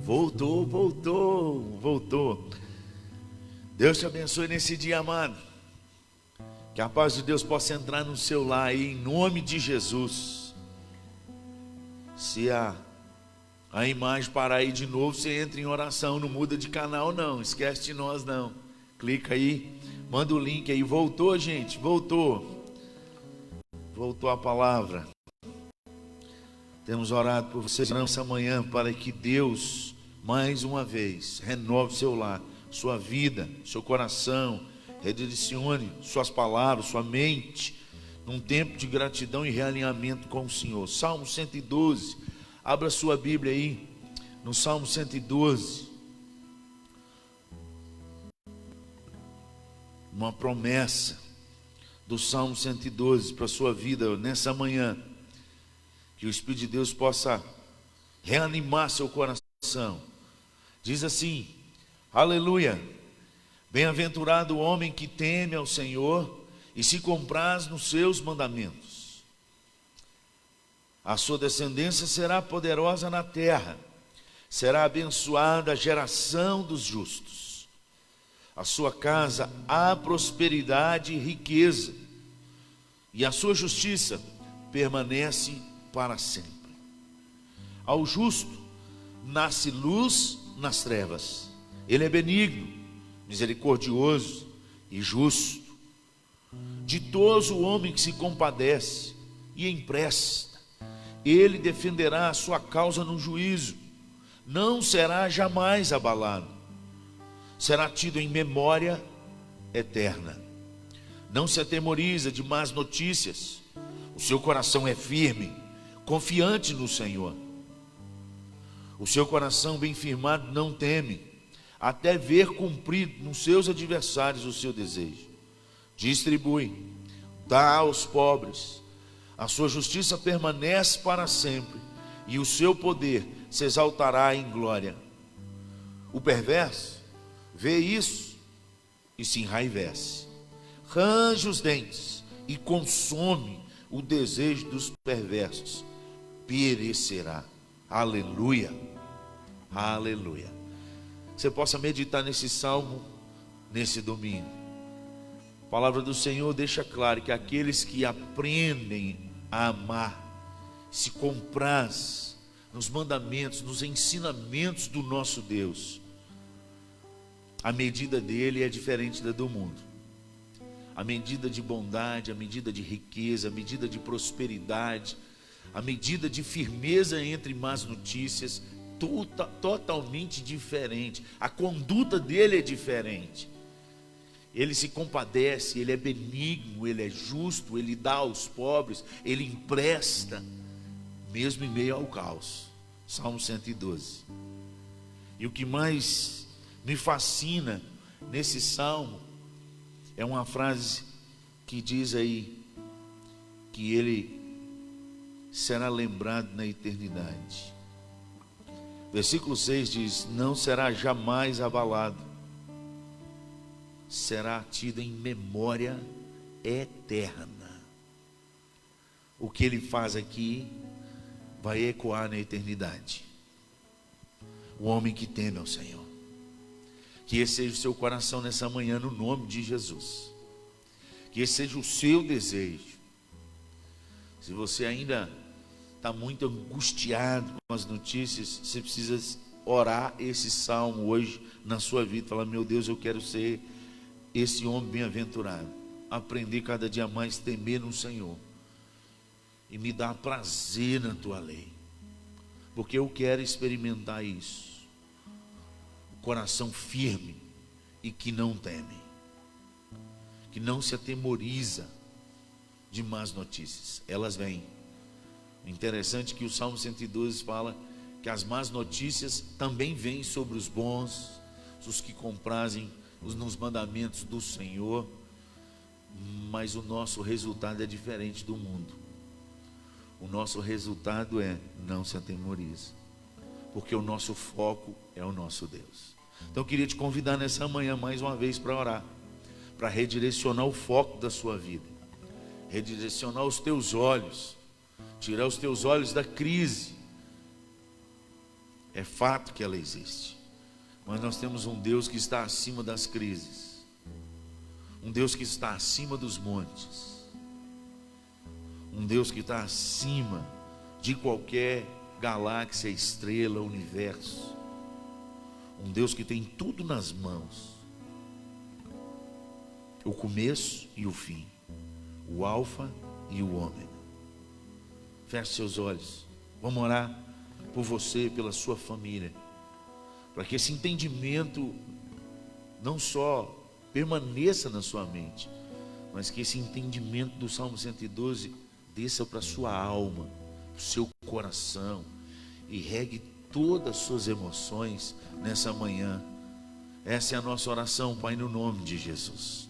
Voltou. Deus te abençoe nesse dia, amado. Que a paz de Deus possa entrar no seu lar aí, em nome de Jesus. Se a imagem parar aí de novo, você entra em oração, não muda de canal não, esquece de nós não. Clica aí, manda o link aí. Voltou, gente, voltou a palavra. Temos orado por vocês nessa manhã para que Deus, mais uma vez, renove seu lar, sua vida, seu coração, redirecione suas palavras, sua mente, num tempo de gratidão e realinhamento com o Senhor. Salmo 112, abra sua Bíblia aí, no Salmo 112. Uma promessa do Salmo 112 para a sua vida nessa manhã. Que o Espírito de Deus possa reanimar seu coração. Diz assim: aleluia, bem-aventurado o homem que teme ao Senhor e se compraz nos seus mandamentos. A sua descendência será poderosa na terra, será abençoada a geração dos justos. A sua casa há prosperidade e riqueza, e a sua justiça permanece para sempre. Ao justo nasce luz nas trevas. Ele é benigno, misericordioso e justo. Ditoso o homem que se compadece e empresta. Ele defenderá a sua causa no juízo. Não será jamais abalado. Será tido em memória eterna. Não se atemoriza de más notícias. O seu coração é firme, confiante no Senhor. O seu coração bem firmado não teme, até ver cumprido nos seus adversários o seu desejo. Distribui, dá aos pobres. A sua justiça permanece para sempre, e o seu poder se exaltará em glória. O perverso vê isso e se enraivece, range os dentes e consome o desejo dos perversos. Perecerá. Aleluia, aleluia. Você possa meditar nesse salmo nesse domingo. A palavra do Senhor deixa claro que aqueles que aprendem a amar, se compraz nos mandamentos, nos ensinamentos do nosso Deus, a medida dele é diferente da do mundo. A medida de bondade, a medida de riqueza, a medida de prosperidade, a medida de firmeza entre más notícias, totalmente diferente. A conduta dele é diferente. Ele se compadece, ele é benigno, ele é justo, ele dá aos pobres, ele empresta, mesmo em meio ao caos. Salmo 112. E o que mais me fascina nesse salmo é uma frase que diz aí que ele será lembrado na eternidade. Versículo 6 diz: não será jamais abalado, será tido em memória eterna. O que ele faz aqui vai ecoar na eternidade. O homem que teme ao Senhor. Que esse seja o seu coração nessa manhã, no nome de Jesus. Que esse seja o seu desejo. Se você ainda está muito angustiado com as notícias, você precisa orar esse salmo hoje na sua vida. Falar: meu Deus, eu quero ser esse homem bem-aventurado. Aprender cada dia mais a temer no Senhor. E me dar prazer na tua lei. Porque eu quero experimentar isso. Coração firme e que não teme, que não se atemoriza de más notícias. Elas vêm. O interessante é que o Salmo 112 fala que as más notícias também vêm sobre os bons, os que comprazem nos mandamentos do Senhor. Mas o nosso resultado é diferente do mundo. O nosso resultado é: não se atemoriza, porque o nosso foco é o nosso Deus. Então eu queria te convidar nessa manhã mais uma vez para orar, para redirecionar o foco da sua vida, redirecionar os teus olhos, tirar os teus olhos da crise. É fato que ela existe. Mas nós temos um Deus que está acima das crises. Um Deus que está acima dos montes. Um Deus que está acima de qualquer galáxia, estrela, universo. Um Deus que tem tudo nas mãos. O começo e o fim. O alfa e o ômega. Feche seus olhos. Vamos orar por você, pela sua família. Para que esse entendimento não só permaneça na sua mente, mas que esse entendimento do Salmo 112 desça para a sua alma, para o seu coração, e regue todas as suas emoções nessa manhã. Essa é a nossa oração, Pai, no nome de Jesus.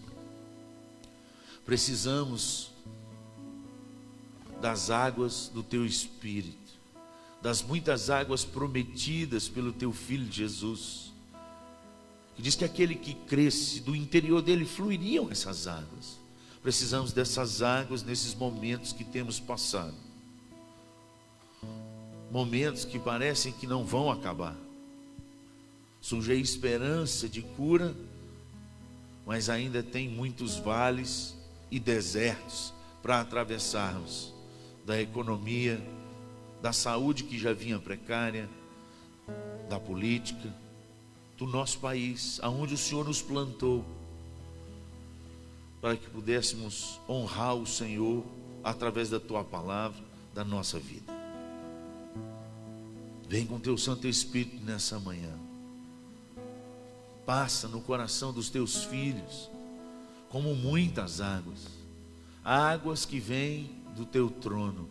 Precisamos das águas do Teu Espírito, das muitas águas prometidas pelo Teu Filho Jesus, que diz que aquele que cresce, do interior dele fluiriam essas águas. Precisamos dessas águas nesses momentos que temos passado, momentos que parecem que não vão acabar. Surge a esperança de cura, mas ainda tem muitos vales e desertos para atravessarmos, da economia, da saúde que já vinha precária, da política, do nosso país, aonde o Senhor nos plantou, para que pudéssemos honrar o Senhor através da Tua palavra, da nossa vida. Vem com Teu Santo Espírito nessa manhã. Passa no coração dos Teus filhos, como muitas águas, águas que vêm do Teu trono,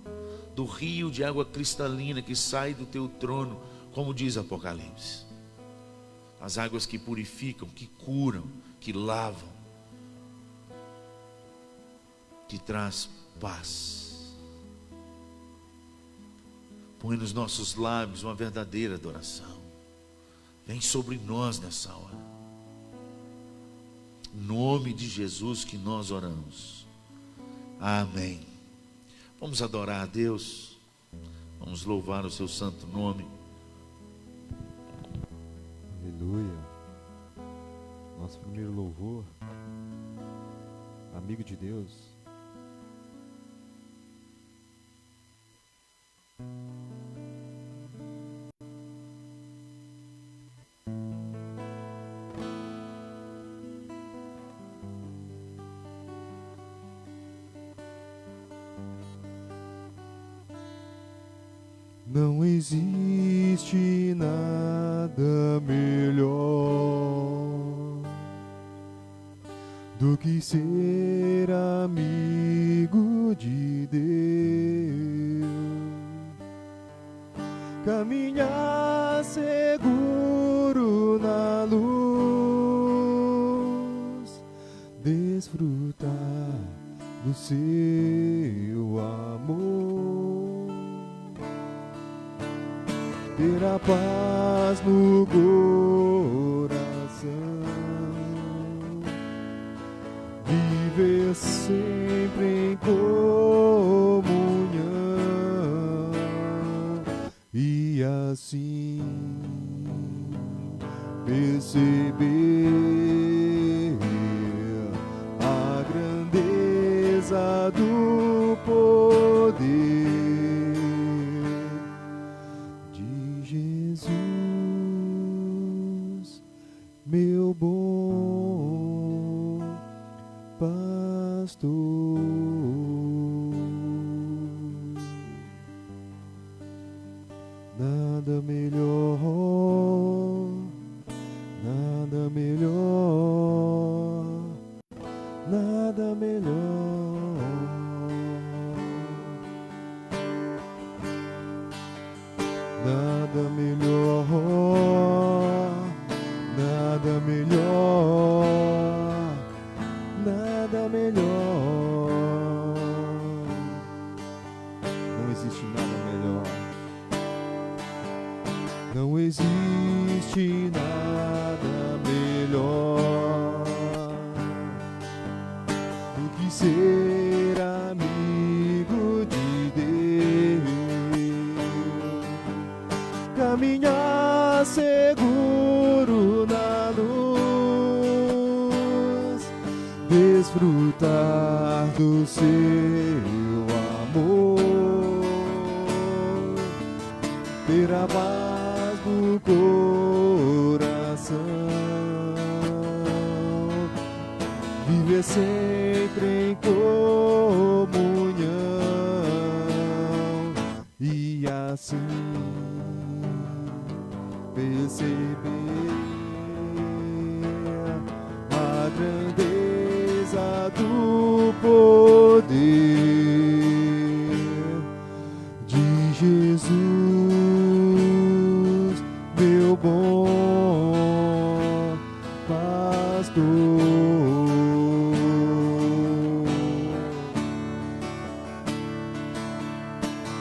do rio de água cristalina que sai do Teu trono, como diz Apocalipse. As águas que purificam, que curam, que lavam, que traz paz. Põe nos nossos lábios uma verdadeira adoração. Vem sobre nós nessa hora. Em nome de Jesus que nós oramos. Amém. Vamos adorar a Deus. Vamos louvar o seu santo nome. Aleluia. Nosso primeiro louvor. Amigo de Deus. Não existe nada melhor do que ser amigo de Deus, caminhar seguro na luz, desfrutar do seu amor, ter a paz no coração, viver sempre em comunhão e assim perceber a grandeza do poder de Jesus, meu bom pastor. Nada melhor, nada melhor, nada melhor, nada melhor, nada melhor, nada melhor. Não existe nada melhor. Não existe nada melhor do que ser amigo de Deus, caminhar seguro na luz, desfrutar do seu amor, ter a paz do coração, viver sempre em comunhão e assim perceber a grandeza do poder de Jesus, meu bom pastor.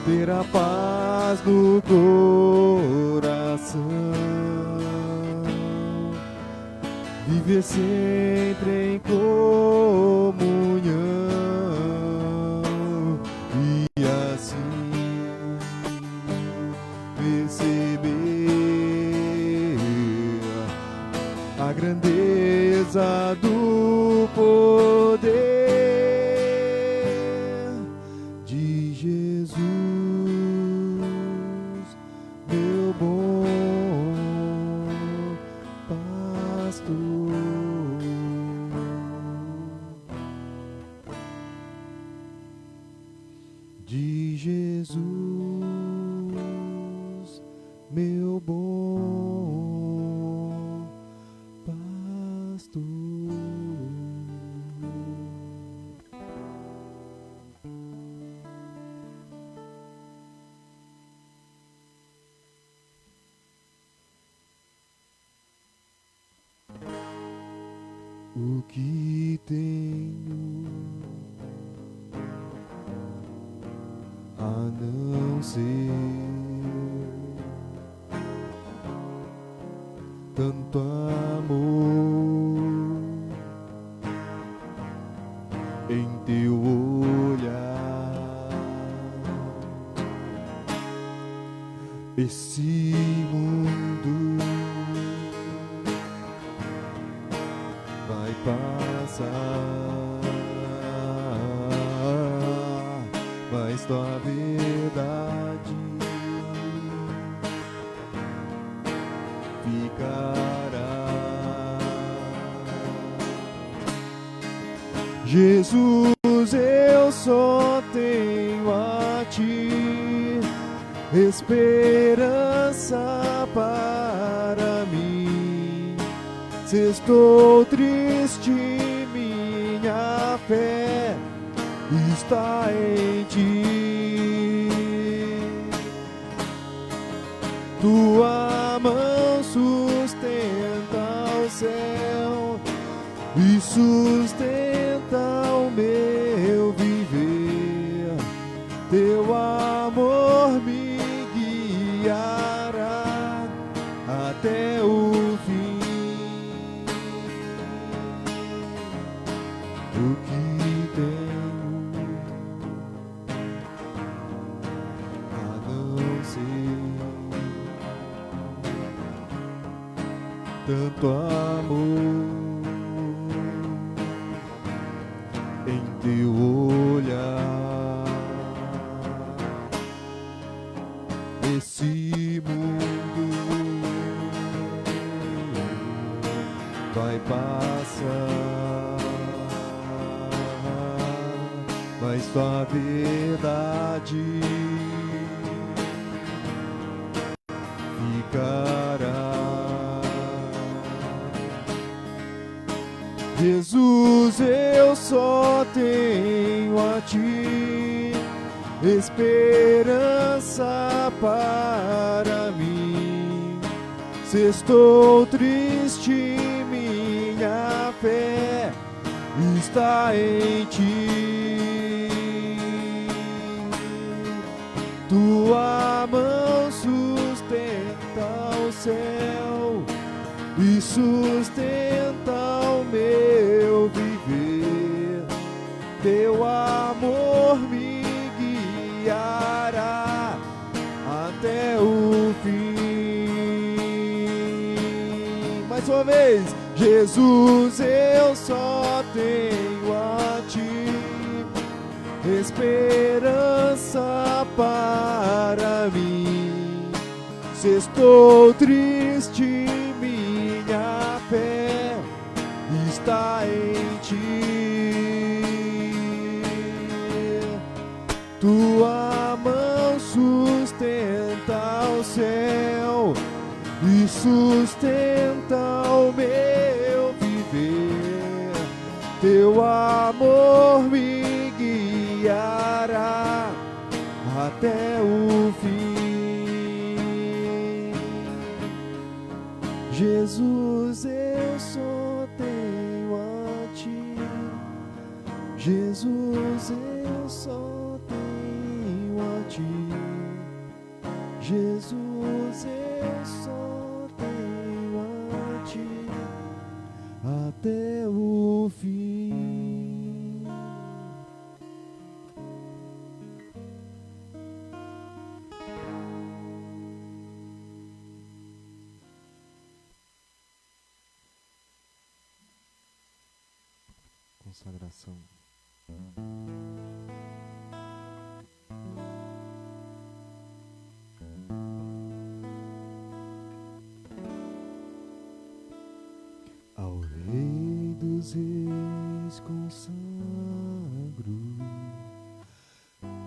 Ter a paz no coração, viver sempre em comunhão e assim perceber a grandeza do poder de Jesus, meu bom pastor. De Jesus, meu bom pastor. O que tenho a não ser tanto amor em teu olhar, esse mundo vai passar, mas tua verdade ficará. Jesus, eu só tenho a ti esperança para mim. Se estou triste, minha fé está em ti. Tua mão sustenta o céu e sustenta o meu viver. Teu amor me guiará até o fim. O que tenho a não ser tanto amor em teu olhar, esse mundo vai passar, mas tua verdade ficará. Jesus, eu só tenho a ti esperança para mim. Se estou triste, minha fé está em ti. Tua mão sustenta o céu e sustenta o meu viver. Teu amor me guiará até o fim. mais uma vez. Jesus, eu só tenho a Ti, esperança para mim. Se estou triste, minha fé está em Ti. Tua mão sustenta o céu e sustenta o meu viver. Teu amor me guiará até o fim. Jesus, eu só tenho a Ti. Jesus, eu só tenho a Ti. Jesus, eu só tenho a Ti até o fim. Consagração. Ao Rei dos Reis consagro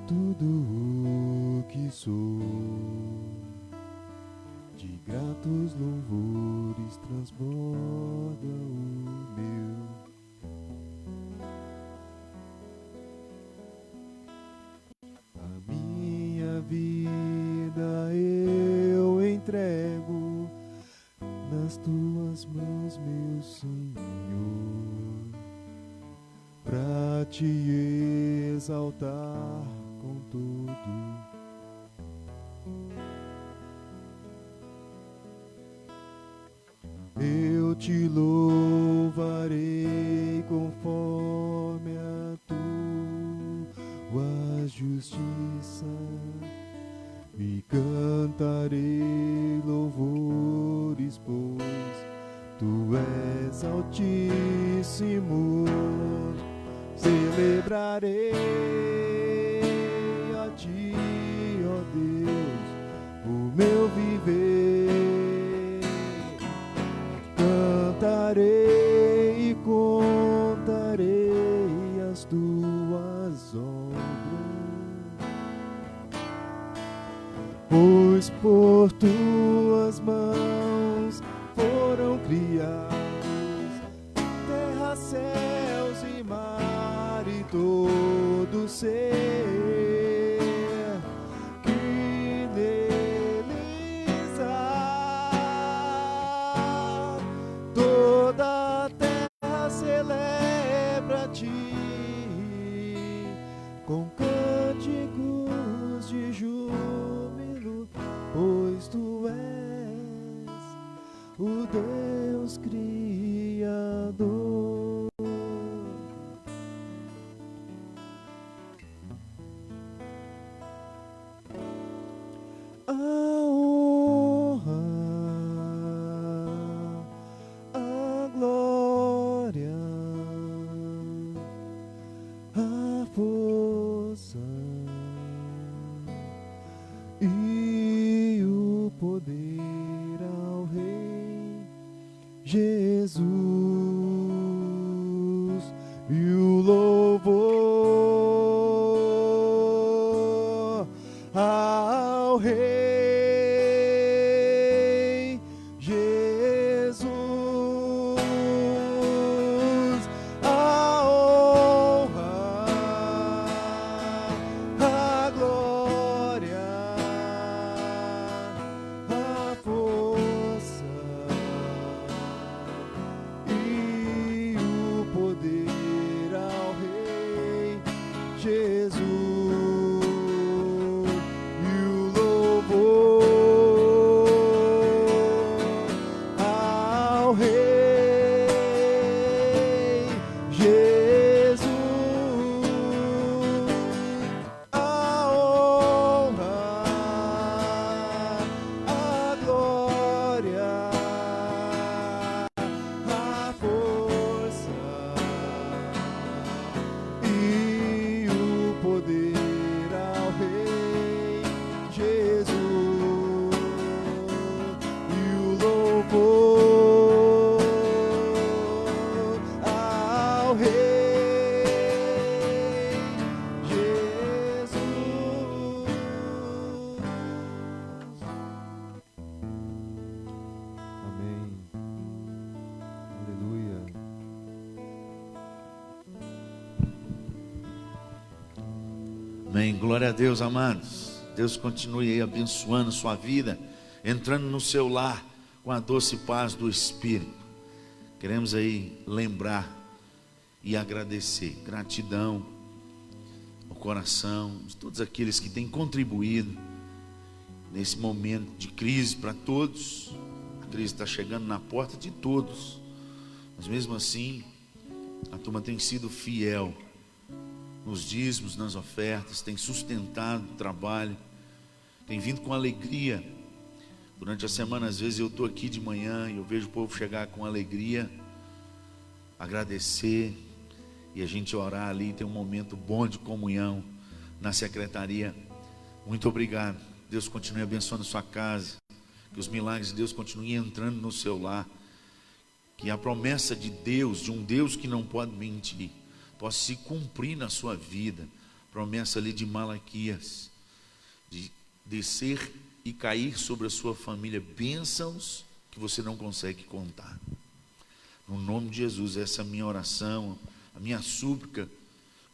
tudo o que sou, de gratos louvores transborda o meu. A minha vida eu entrego nas Tuas mãos, meu Senhor, pra Te exaltar com tudo. Eu Te louvarei conforme a Tua justiça, me cantarei louvores, pois Tu és altíssimo. Celebrarei a Ti, ó Deus, o meu viver. Cantarei e contarei as Tuas obras, pois por Tuas mãos foram criados terra, céus e mar e todo ser que neles há. Toda a terra celebra a Ti com cânticos de júbilo, pois Tu és o Deus Criador. A honra, a glória, a força e o poder ao Rei Jesus, e o louvor ao Rei Jesus, a honra, a glória, a força e o poder ao Rei Jesus, e o louvor Amém. Glória a Deus, amados. Deus continue aí abençoando a sua vida, entrando no seu lar com a doce paz do Espírito. Queremos aí lembrar e agradecer. Gratidão ao coração de todos aqueles que têm contribuído nesse momento de crise para todos. A crise está chegando na porta de todos, mas mesmo assim a turma tem sido fiel nos dízimos, nas ofertas, tem sustentado o trabalho, tem vindo com alegria. Durante a semana, às vezes eu estou aqui de manhã e eu vejo o povo chegar com alegria, agradecer, e a gente orar ali, ter um momento bom de comunhão na secretaria. Muito obrigado. Deus continue abençoando a sua casa, que os milagres de Deus continuem entrando no seu lar, que a promessa de Deus, de um Deus que não pode mentir, possa se cumprir na sua vida. Promessa ali de Malaquias, de descer e cair sobre a sua família bênçãos que você não consegue contar. No nome de Jesus, essa é a minha oração, a minha súplica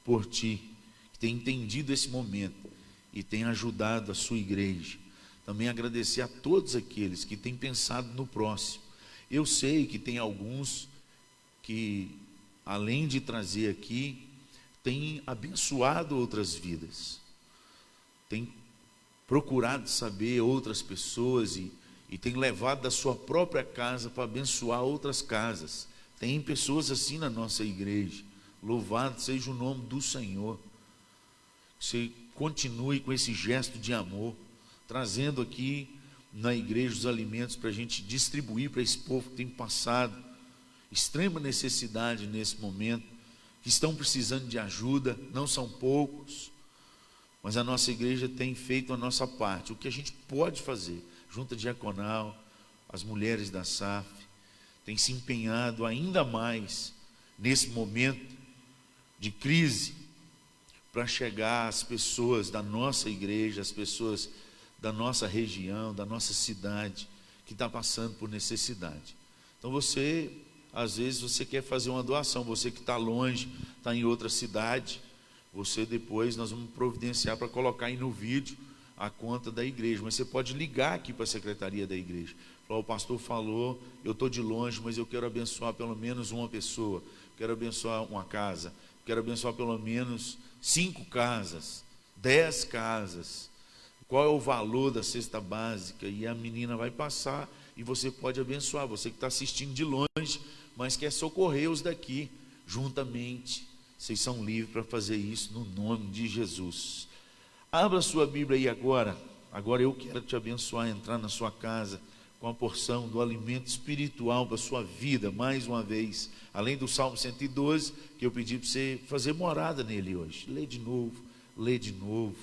por ti, que tem entendido esse momento e tem ajudado a sua igreja. Também agradecer a todos aqueles que têm pensado no próximo. Eu sei que tem alguns que, além de trazer aqui, têm abençoado outras vidas, têm procurado saber outras pessoas e tem levado da sua própria casa para abençoar outras casas. Tem pessoas assim na nossa igreja. Louvado seja o nome do Senhor. Você continue com esse gesto de amor, trazendo aqui na igreja os alimentos para a gente distribuir para esse povo que tem passado extrema necessidade nesse momento, que estão precisando de ajuda. Não são poucos, mas a nossa igreja tem feito a nossa parte, o que a gente pode fazer. Junta diaconal, as mulheres da SAF, tem se empenhado ainda mais nesse momento de crise, para chegar às pessoas da nossa igreja, às pessoas da nossa região, da nossa cidade, que está passando por necessidade. Então você, às vezes você quer fazer uma doação, você que está longe, está em outra cidade, você depois nós vamos providenciar para colocar aí no vídeo a conta da igreja, mas você pode ligar aqui para a secretaria da igreja, falar: o pastor falou, eu estou de longe, mas eu quero abençoar pelo menos uma pessoa, quero abençoar uma casa, quero abençoar pelo menos 5 casas, 10 casas, qual é o valor da cesta básica? E a menina vai passar e você pode abençoar, você que está assistindo de longe, mas quer socorrer os daqui, juntamente, vocês são livres para fazer isso no nome de Jesus. Abra sua Bíblia aí agora eu quero te abençoar, entrar na sua casa com a porção do alimento espiritual para a sua vida, mais uma vez, além do Salmo 112, que eu pedi para você fazer morada nele hoje. Lê de novo,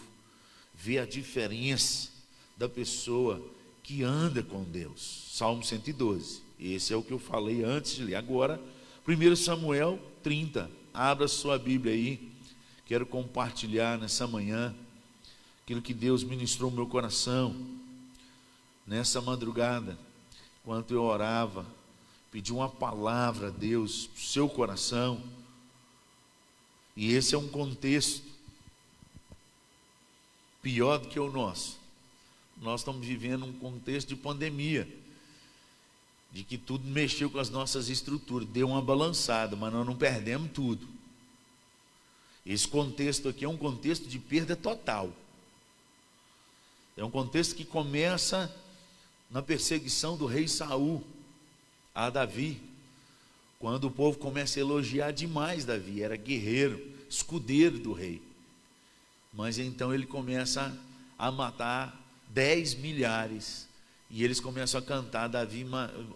vê a diferença da pessoa que anda com Deus. Salmo 112, esse é o que eu falei antes de ler. Agora, 1 Samuel 30, abra sua Bíblia aí, quero compartilhar nessa manhã aquilo que Deus ministrou no meu coração, nessa madrugada, enquanto eu orava, pedi uma palavra a Deus, para o seu coração, e esse é um contexto pior do que o nosso. Nós estamos vivendo um contexto de pandemia, de que tudo mexeu com as nossas estruturas, deu uma balançada, mas nós não perdemos tudo. Esse contexto aqui é um contexto de perda total. É um contexto que começa na perseguição do rei Saul a Davi, quando o povo começa a elogiar demais Davi, era guerreiro, escudeiro do rei, mas então ele começa a matar 10 milhares, e eles começam a cantar,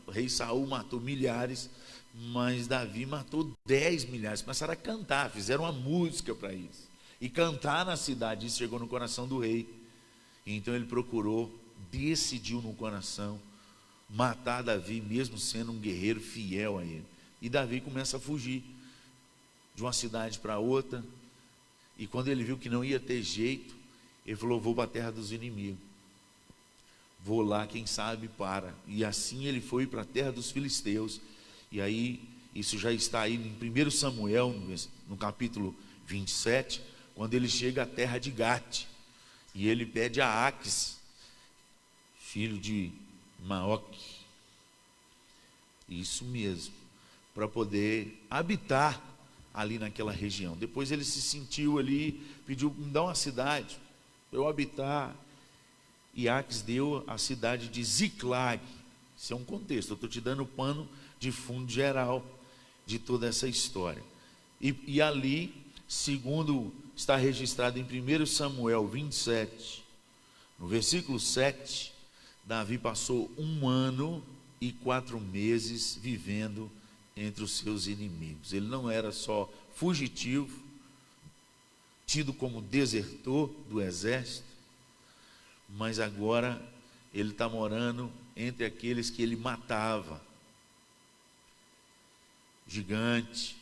o rei Saul matou milhares, mas Davi matou 10 milhares, começaram a cantar, fizeram uma música para isso, e cantar na cidade. Isso chegou no coração do rei, então ele decidiu no coração matar Davi, mesmo sendo um guerreiro fiel a ele. E Davi começa a fugir de uma cidade para outra, e quando ele viu que não ia ter jeito, ele falou: vou para a terra dos inimigos, vou lá, quem sabe para. E assim ele foi para a terra dos filisteus. E aí, isso já está aí em 1 Samuel, no capítulo 27, quando ele chega à terra de Gate, e ele pede a Aques, filho de Maoque, isso mesmo, para poder habitar ali naquela região. Depois ele se sentiu ali, pediu, me dá uma cidade para eu habitar, e Aques deu a cidade de Ziclag. Isso é um contexto, eu estou te dando o pano de fundo geral de toda essa história. E ali, segundo está registrado em 1 Samuel 27, no versículo 7, Davi passou 1 ano e 4 meses vivendo entre os seus inimigos. Ele não era só fugitivo, tido como desertor do exército, mas agora ele está morando entre aqueles que ele matava. Gigante,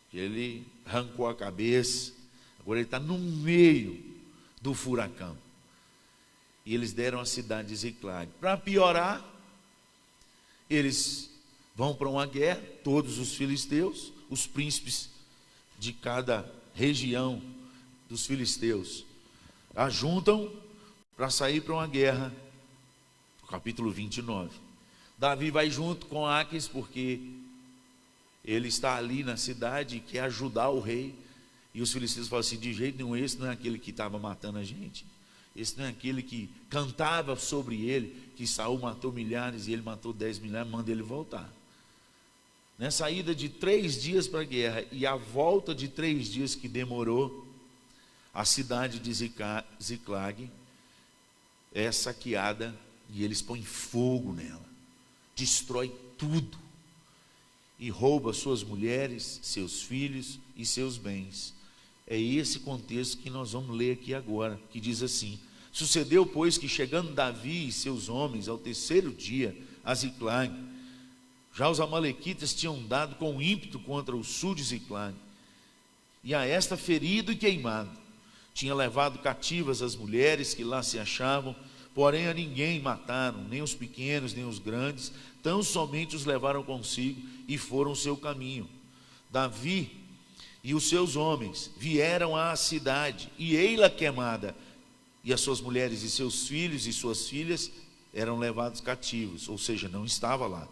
que ele arrancou a cabeça, agora ele está no meio do furacão. E eles deram a cidade de Ziclag. Para piorar, eles vão para uma guerra, todos os filisteus, os príncipes de cada região dos filisteus, ajuntam para sair para uma guerra. Capítulo 29. Davi vai junto com Aques, porque ele está ali na cidade e quer ajudar o rei. E os filisteus falam assim: de jeito nenhum, esse não é aquele que estava matando a gente, esse não é aquele que cantava sobre ele, que Saul matou milhares e ele matou 10 milhares, manda ele voltar. Nessa ida de 3 dias para a guerra e a volta de 3 dias que demorou, a cidade de Ziclag é saqueada e eles põem fogo nela, destrói tudo e rouba suas mulheres, seus filhos e seus bens. É esse contexto que nós vamos ler aqui agora, que diz assim: sucedeu, pois, que chegando Davi e seus homens ao 3º dia a Ziclag, já os amalequitas tinham dado com ímpeto contra o sul de Ziclag, e a esta ferido e queimado. Tinha levado cativas as mulheres que lá se achavam, porém a ninguém mataram, nem os pequenos, nem os grandes, tão somente os levaram consigo e foram o seu caminho. Davi e os seus homens vieram à cidade, e ei-la queimada, e as suas mulheres e seus filhos e suas filhas eram levados cativos, ou seja, não estava lá.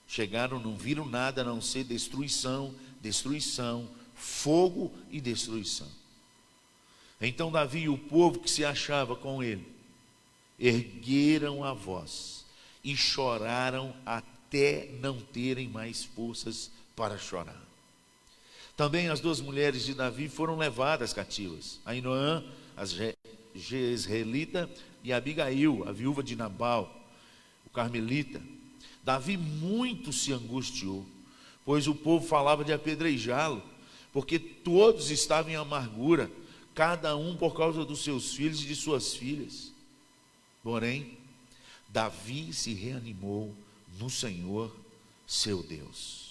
Chegaram, não viram nada a não ser destruição, destruição, fogo e destruição. Então Davi e o povo que se achava com ele ergueram a voz e choraram até não terem mais forças para chorar. Também as 2 mulheres de Davi foram levadas cativas, Ainoã, a Jezreelita, e Abigail, a viúva de Nabal, o carmelita. Davi muito se angustiou, pois o povo falava de apedrejá-lo, porque todos estavam em amargura, cada um por causa dos seus filhos e de suas filhas. Porém, Davi se reanimou no Senhor, seu Deus.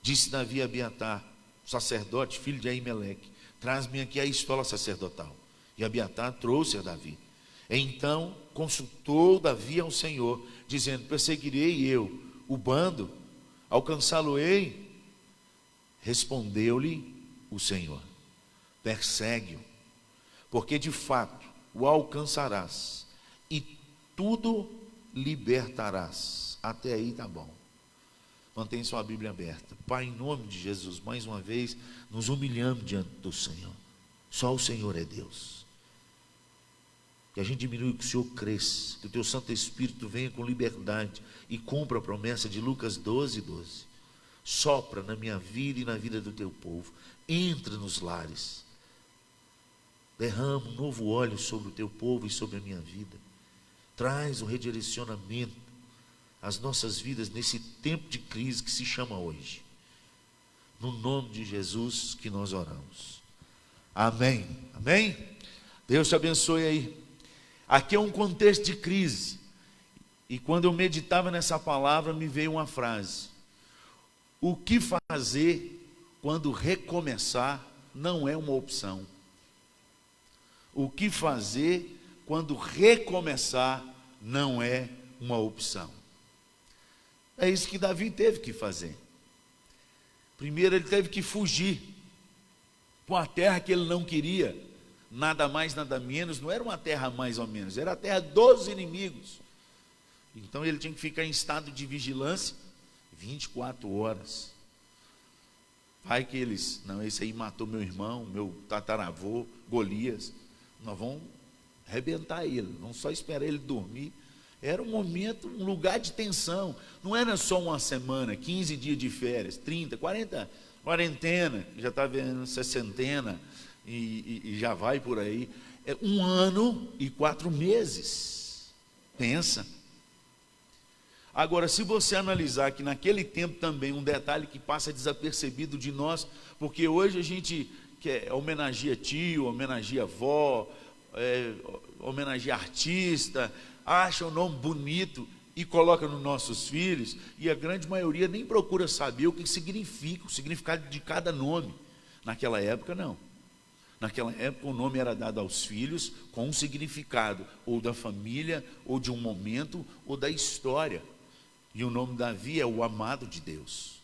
Disse Davi a Abiatar, sacerdote, filho de Ahimeleque: traz-me aqui a estola sacerdotal. E Abiatar trouxe a Davi. Então consultou Davi ao Senhor, dizendo: perseguirei eu o bando, alcançá-lo-ei? Respondeu-lhe o Senhor: persegue-o, porque de fato o alcançarás e tudo libertarás. Até aí está bom. Mantenha sua Bíblia aberta. Pai, em nome de Jesus, mais uma vez nos humilhamos diante do Senhor. Só o Senhor é Deus. Que a gente diminua, que o Senhor cresça, que o teu Santo Espírito venha com liberdade e cumpra a promessa de Lucas 12:12. Sopra na minha vida e na vida do teu povo. Entra nos lares. Derrama um novo óleo sobre o teu povo e sobre a minha vida. Traz um redirecionamento às nossas vidas nesse tempo de crise que se chama hoje. No nome de Jesus que nós oramos. Amém. Amém? Deus te abençoe aí. Aqui é um contexto de crise. E quando eu meditava nessa palavra, me veio uma frase: o que fazer quando recomeçar não é uma opção? O que fazer quando recomeçar não é uma opção? É isso que Davi teve que fazer. Primeiro ele teve que fugir. para uma terra que ele não queria, nada mais, nada menos, não era uma terra mais ou menos, era a terra dos inimigos. Então ele tinha que ficar em estado de vigilância 24 horas. Vai que eles, não, esse aí matou meu irmão, meu tataravô, Golias, nós vamos arrebentar ele, vamos só esperar ele dormir. Era um momento, um lugar de tensão, não era só uma semana, 15 dias de férias, 30, 40, quarentena, já está vendo sessentena, e já vai por aí, é 1 ano e 4 meses, pensa. Agora, se você analisar que naquele tempo também, um detalhe que passa desapercebido de nós, porque hoje a gente homenageia tio, homenageia avó, homenageia artista, acha o nome bonito e coloca nos nossos filhos, e a grande maioria nem procura saber o que significa, o significado de cada nome. Naquela época não. Naquela época o nome era dado aos filhos com um significado, ou da família, ou de um momento, ou da história. E o nome Davi é o amado de Deus.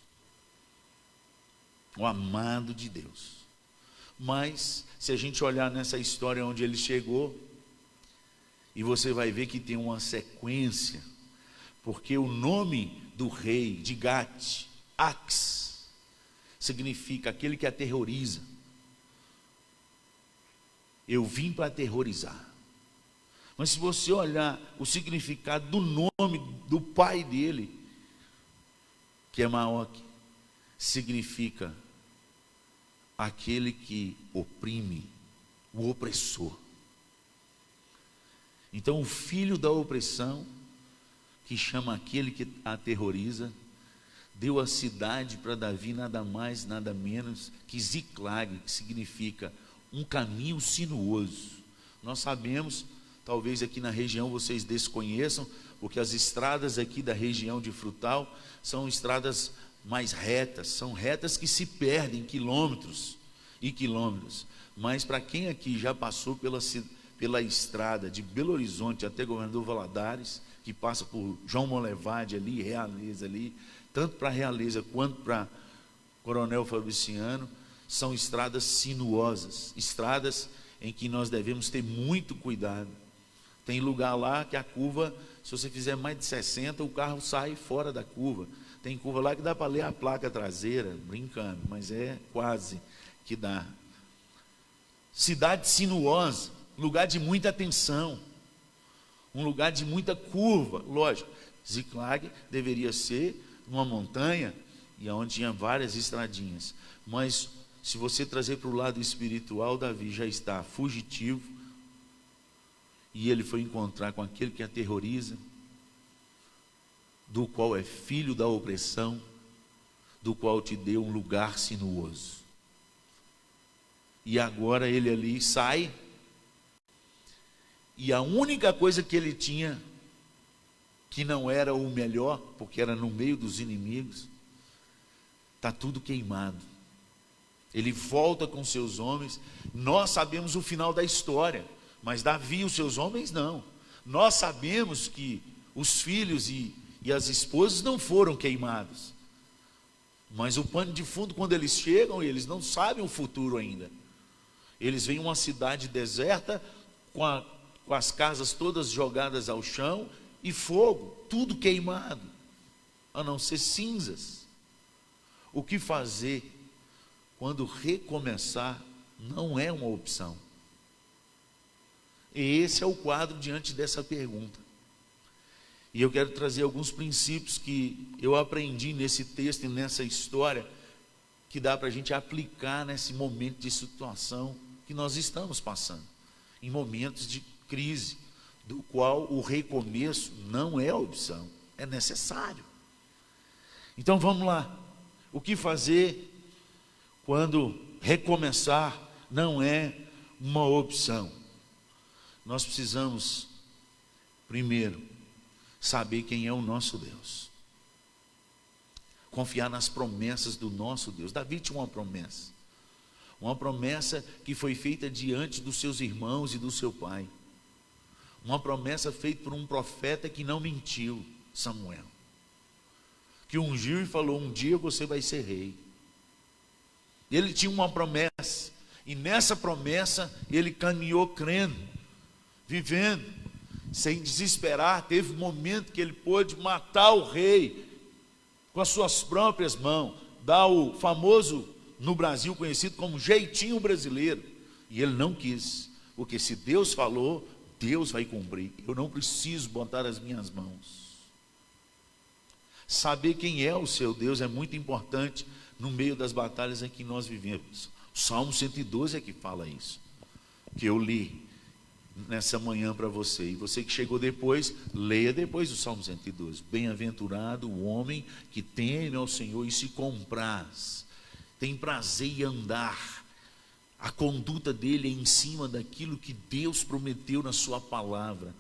O amado de Deus. Mas, se a gente olhar nessa história onde ele chegou, e você vai ver que tem uma sequência, porque o nome do rei de Gate, Ax, significa aquele que aterroriza. Eu vim para aterrorizar. Mas se você olhar o significado do nome do pai dele, que é Maoque, significa aquele que oprime, o opressor. Então o filho da opressão, que chama aquele que aterroriza, deu a cidade para Davi nada mais, nada menos que Ziclag, que significa um caminho sinuoso. Nós sabemos, talvez aqui na região vocês desconheçam, porque as estradas aqui da região de Frutal são estradas mais retas, são retas que se perdem quilômetros e quilômetros. Mas para quem aqui já passou pela estrada de Belo Horizonte até Governador Valadares, que passa por João Molevade ali, Realeza ali, tanto para Realeza quanto para Coronel Fabriciano, são estradas sinuosas, estradas em que nós devemos ter muito cuidado. Tem lugar lá que a curva, se você fizer mais de 60, o carro sai fora da curva. Tem curva lá que dá para ler a placa traseira, brincando, mas é quase que dá. Cidade sinuosa, lugar de muita atenção, um lugar de muita curva, lógico. Ziclag deveria ser numa montanha e onde tinha várias estradinhas, mas se você trazer para o lado espiritual, Davi já está fugitivo e ele foi encontrar com aquele que aterroriza, do qual é filho da opressão, do qual te deu um lugar sinuoso. E agora ele ali sai, e a única coisa que ele tinha, que não era o melhor, porque era no meio dos inimigos, está tudo queimado. Ele volta com seus homens. Nós sabemos o final da história, mas Davi e os seus homens não. Nós sabemos que os filhos e as esposas não foram queimados, mas o pano de fundo, quando eles chegam, eles não sabem o futuro ainda. Eles veem uma cidade deserta, com as casas todas jogadas ao chão, e fogo, tudo queimado, a não ser cinzas. O que fazer quando recomeçar não é uma opção? E esse é o quadro diante dessa pergunta. E eu quero trazer alguns princípios que eu aprendi nesse texto e nessa história, que dá para a gente aplicar nesse momento de situação que nós estamos passando, em momentos de crise, do qual o recomeço não é opção, é necessário. Então vamos lá. O que fazer quando recomeçar não é uma opção? Nós precisamos, primeiro, saber quem é o nosso Deus, confiar nas promessas do nosso Deus. Davi tinha uma promessa que foi feita diante dos seus irmãos e do seu pai, uma promessa feita por um profeta que não mentiu, Samuel, que ungiu e falou: um dia você vai ser rei. Ele tinha uma promessa, E nessa promessa ele caminhou crendo, vivendo, sem desesperar. Teve um momento que ele pôde matar o rei com as suas próprias mãos, dar o famoso, no Brasil conhecido como jeitinho brasileiro. E ele não quis, porque se Deus falou, Deus vai cumprir. Eu não preciso botar as minhas mãos. Saber quem é o seu Deus é muito importante no meio das batalhas em que nós vivemos. O Salmo 112 é que fala isso, que eu li nessa manhã para você. E você que chegou depois, leia depois o Salmo 112. Bem-aventurado o homem que teme ao Senhor e se compraz, tem prazer em andar. A conduta dele é em cima daquilo que Deus prometeu na sua palavra.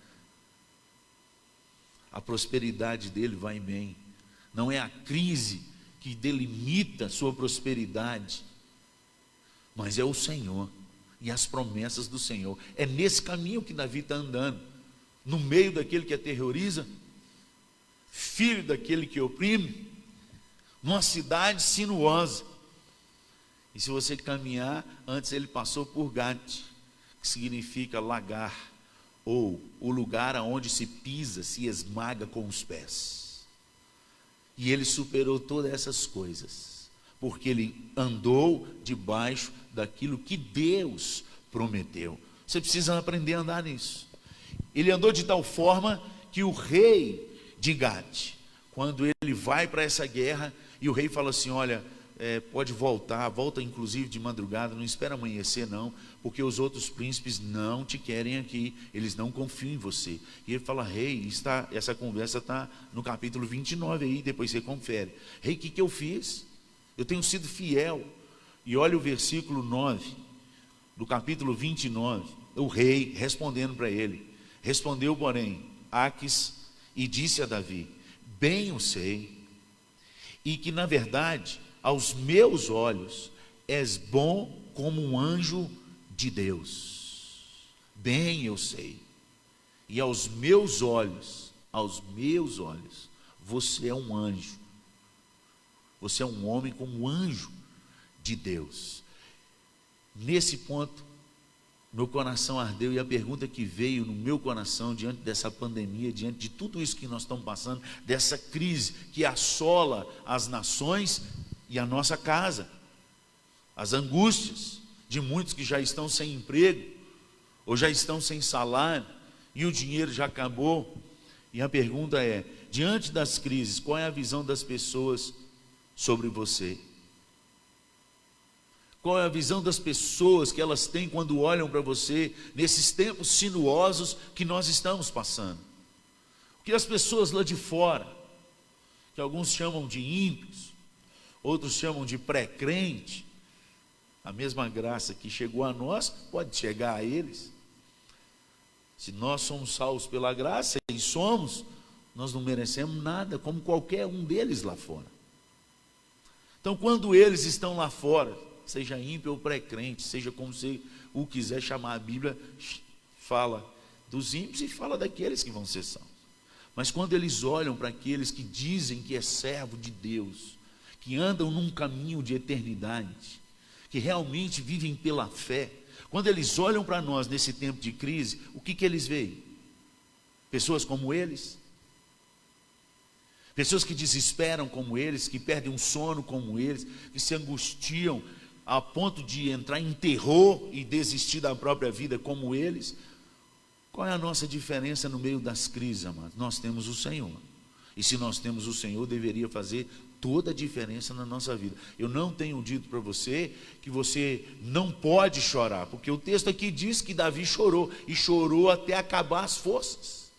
A prosperidade dele vai bem. Não é a crise que delimita a sua prosperidade, mas é o Senhor e as promessas do Senhor. É nesse caminho que Davi está andando, no meio daquele que aterroriza, filho daquele que oprime, numa cidade sinuosa. E se você caminhar, antes ele passou por Gate, que significa lagar, ou o lugar aonde se pisa, se esmaga com os pés. E ele superou todas essas coisas, porque ele andou debaixo daquilo que Deus prometeu. Você precisa aprender a andar nisso. Ele andou de tal forma que o rei de Gate, quando ele vai para essa guerra, e o rei fala assim: olha, pode voltar, volta inclusive de madrugada, não espera amanhecer não, porque os outros príncipes não te querem aqui, eles não confiam em você. E ele fala: rei, essa conversa está no capítulo 29 aí, depois você confere. Rei, o que eu fiz? Eu tenho sido fiel. E olha o versículo 9, do capítulo 29, o rei respondendo para ele. Respondeu, porém, Aques e disse a Davi: bem eu sei, e que na verdade aos meus olhos és bom como um anjo de Deus. Bem eu sei, e aos meus olhos, você é um anjo. Você é um homem como um anjo de Deus. Nesse ponto, meu coração ardeu, e a pergunta que veio no meu coração diante dessa pandemia, diante de tudo isso que nós estamos passando, dessa crise que assola as nações e a nossa casa, as angústias de muitos que já estão sem emprego, ou já estão sem salário, e o dinheiro já acabou. E a pergunta é: diante das crises, qual é a visão das pessoas sobre você? Qual é a visão das pessoas que elas têm quando olham para você, nesses tempos sinuosos que nós estamos passando? O que as pessoas lá de fora, que alguns chamam de ímpios, outros chamam de pré-crente, a mesma graça que chegou a nós pode chegar a eles. Se nós somos salvos pela graça, e somos, nós não merecemos nada, como qualquer um deles lá fora. Então, quando eles estão lá fora, seja ímpio ou pré-crente, seja como você o quiser chamar, a Bíblia fala dos ímpios e fala daqueles que vão ser salvos. Mas quando eles olham para aqueles que dizem que é servo de Deus, que andam num caminho de eternidade, que realmente vivem pela fé, quando eles olham para nós nesse tempo de crise, o que eles veem? Pessoas como eles? Pessoas que desesperam como eles, que perdem um sono como eles, que se angustiam a ponto de entrar em terror e desistir da própria vida como eles? Qual é a nossa diferença no meio das crises, amados? Nós temos o Senhor. E se nós temos o Senhor, deveria fazer toda a diferença na nossa vida. Eu não tenho dito para você que você não pode chorar, porque o texto aqui diz que Davi chorou, e chorou até acabar as forças.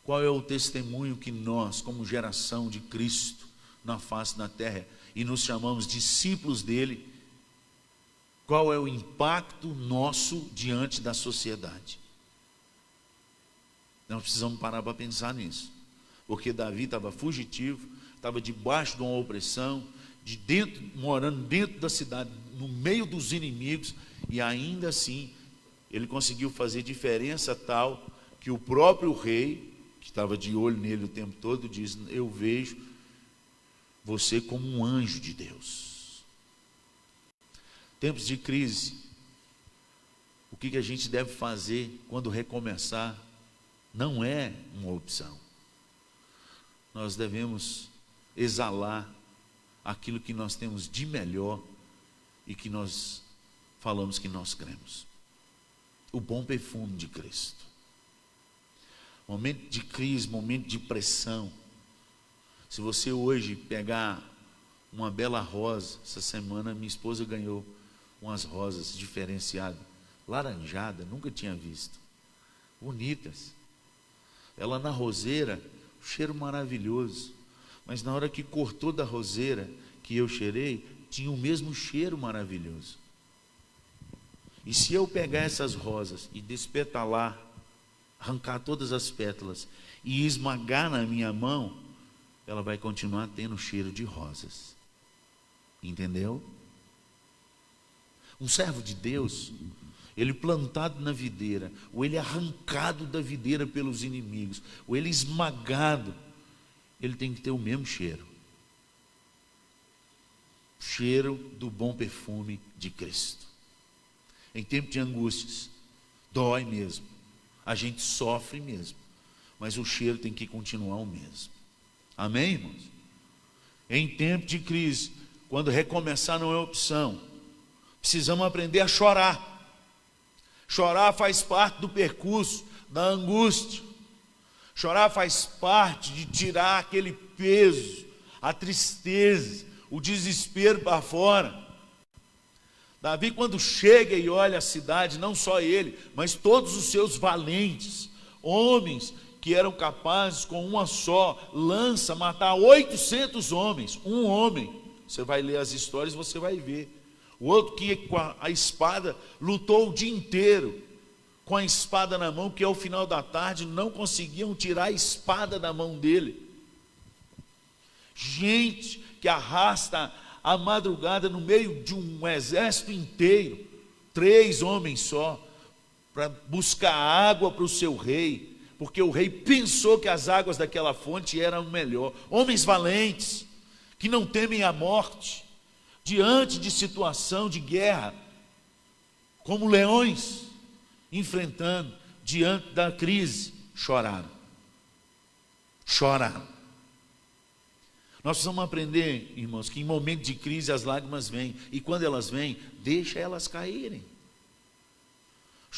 Qual é o testemunho que nós, como geração de Cristo na face da terra, e nos chamamos discípulos dele, qual é o impacto nosso diante da sociedade? Nós precisamos parar para pensar nisso, porque Davi estava fugitivo, estava debaixo de uma opressão, morando dentro da cidade, no meio dos inimigos, e ainda assim ele conseguiu fazer diferença tal que o próprio rei, que estava de olho nele o tempo todo, diz: eu vejo você como um anjo de Deus. Tempos de crise, o que a gente deve fazer quando recomeçar não é uma opção. Nós devemos exalar aquilo que nós temos de melhor e que nós falamos que nós cremos. O bom perfume de Cristo. Momento de crise, momento de pressão. Se você hoje pegar uma bela rosa, essa semana minha esposa ganhou umas rosas diferenciadas, laranjada, nunca tinha visto, bonitas. Ela na roseira, cheiro maravilhoso, mas na hora que cortou da roseira que eu cheirei, tinha o mesmo cheiro maravilhoso. E se eu pegar essas rosas e despetalar, arrancar todas as pétalas e esmagar na minha mão, ela vai continuar tendo cheiro de rosas. Entendeu? Um servo de Deus, ele plantado na videira, ou ele arrancado da videira pelos inimigos, ou ele esmagado, ele tem que ter o mesmo cheiro. Cheiro do bom perfume de Cristo. Em tempo de angústias, dói mesmo, a gente sofre mesmo, mas o cheiro tem que continuar o mesmo. Amém, irmãos? Em tempo de crise, quando recomeçar não é opção, precisamos aprender a chorar. Chorar faz parte do percurso da angústia. Chorar faz parte de tirar aquele peso, a tristeza, o desespero para fora. Davi, quando chega e olha a cidade, não só ele, mas todos os seus valentes, homens que eram capazes com uma só lança matar 800 homens, um homem. Você vai ler as histórias e você vai ver. O outro que com a espada lutou o dia inteiro com a espada na mão, que ao final da tarde não conseguiam tirar a espada da mão dele. Gente que arrasta a madrugada no meio de um exército inteiro, 3 homens só, para buscar água para o seu rei, porque o rei pensou que as águas daquela fonte eram melhor. Homens valentes, que não temem a morte, diante de situação de guerra, como leões, enfrentando, diante da crise, choraram. Choraram. Nós precisamos aprender, irmãos, que em momento de crise as lágrimas vêm, e quando elas vêm, deixa elas caírem.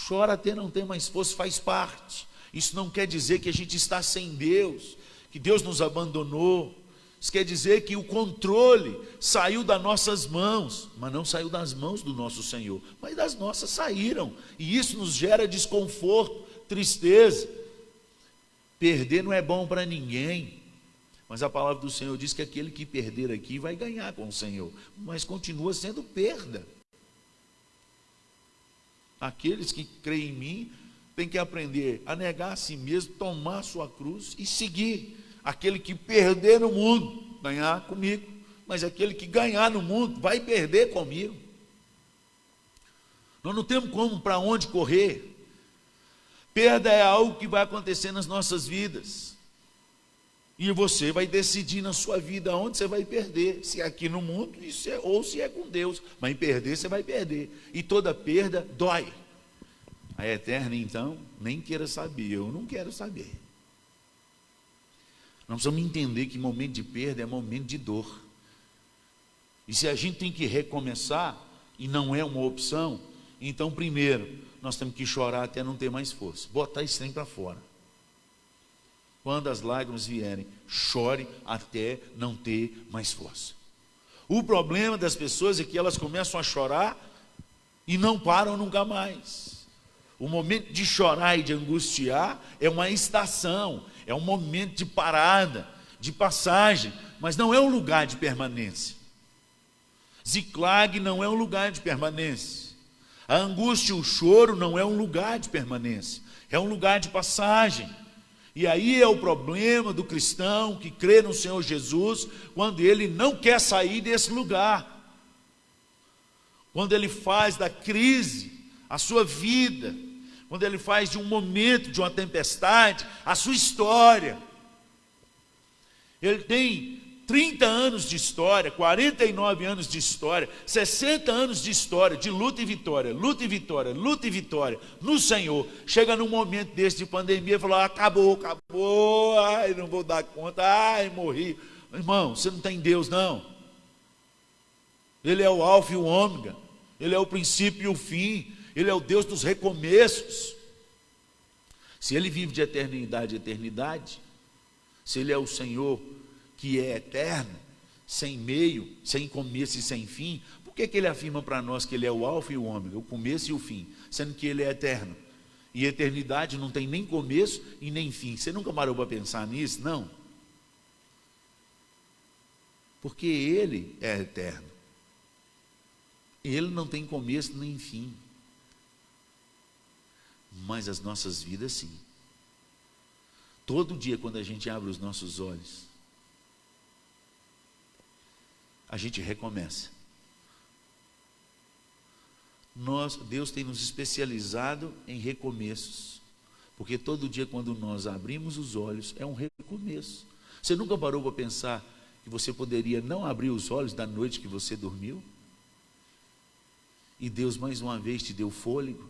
Chora até não ter mais força, faz parte. Isso não quer dizer que a gente está sem Deus, que Deus nos abandonou. Isso quer dizer que o controle saiu das nossas mãos, mas não saiu das mãos do nosso Senhor, mas das nossas saíram, e isso nos gera desconforto, tristeza. Perder não é bom para ninguém, mas a palavra do Senhor diz que aquele que perder aqui vai ganhar com o Senhor, mas continua sendo perda. Aqueles que creem em mim têm que aprender a negar a si mesmo, tomar a sua cruz e seguir. Aquele que perder no mundo, ganhar comigo, mas aquele que ganhar no mundo, vai perder comigo. Nós não temos como, para onde correr. Perda é algo que vai acontecer nas nossas vidas, e você vai decidir na sua vida onde você vai perder, se é aqui no mundo ou se é com Deus, mas em perder você vai perder, e toda perda dói. A eterna então, nem queira saber, eu não quero saber. Nós precisamos entender que momento de perda é momento de dor. E se a gente tem que recomeçar, e não é uma opção, então primeiro, nós temos que chorar até não ter mais força. Botar esse trem para fora. Quando as lágrimas vierem, chore até não ter mais força. O problema das pessoas é que elas começam a chorar e não param nunca mais. O momento de chorar e de angustiar é uma estação, é um momento de parada, de passagem, mas não é um lugar de permanência. Ziclag não é um lugar de permanência. A angústia e o choro não é um lugar de permanência, é um lugar de passagem. E aí é o problema do cristão que crê no Senhor Jesus, quando ele não quer sair desse lugar. Quando ele faz da crise a sua vida, quando ele faz de um momento, de uma tempestade, a sua história. Ele tem 30 anos de história, 49 anos de história, 60 anos de história, de luta e vitória, luta e vitória, luta e vitória no Senhor. Chega num momento desse de pandemia e fala: acabou, ai, não vou dar conta, ai, morri. Irmão, você não tem Deus, não. Ele é o alfa e o ômega, Ele é o princípio e o fim, Ele é o Deus dos recomeços. Se Ele vive de eternidade a eternidade, se Ele é o Senhor que é eterno, sem meio, sem começo e sem fim, por que Ele afirma para nós que Ele é o alfa e o ômega, o começo e o fim, sendo que Ele é eterno? E eternidade não tem nem começo e nem fim. Você nunca parou para pensar nisso? Não. Porque Ele é eterno. Ele não tem começo nem fim. Mas as nossas vidas sim. Todo dia quando a gente abre os nossos olhos, a gente recomeça. Deus tem nos especializado em recomeços, porque todo dia quando nós abrimos os olhos é um recomeço. Você nunca parou para pensar que você poderia não abrir os olhos da noite que você dormiu? E Deus mais uma vez te deu fôlego,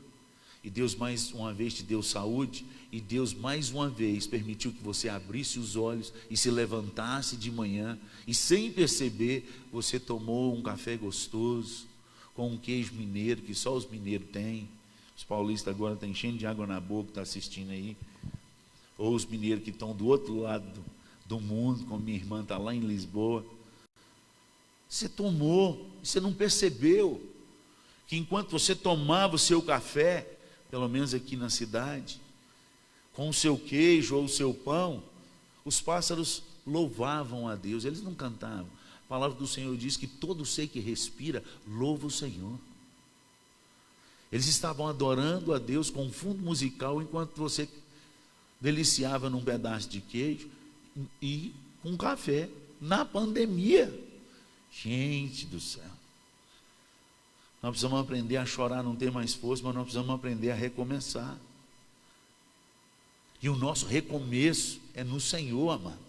e Deus mais uma vez te deu saúde, e Deus mais uma vez permitiu que você abrisse os olhos e se levantasse de manhã, e sem perceber, você tomou um café gostoso, com um queijo mineiro, que só os mineiros têm. Os paulistas agora estão enchendo de água na boca, estão assistindo aí. Ou os mineiros que estão do outro lado do mundo, como minha irmã está lá em Lisboa. Você tomou, você não percebeu que enquanto você tomava o seu café, pelo menos aqui na cidade, com o seu queijo ou o seu pão, os pássaros louvavam a Deus, eles não cantavam. A palavra do Senhor diz que todo ser que respira, louva o Senhor. Eles estavam adorando a Deus com um fundo musical, enquanto você deliciava num pedaço de queijo e com café, na pandemia. Gente do céu. Nós precisamos aprender a chorar, não ter mais força, mas nós precisamos aprender a recomeçar. E o nosso recomeço é no Senhor, amado.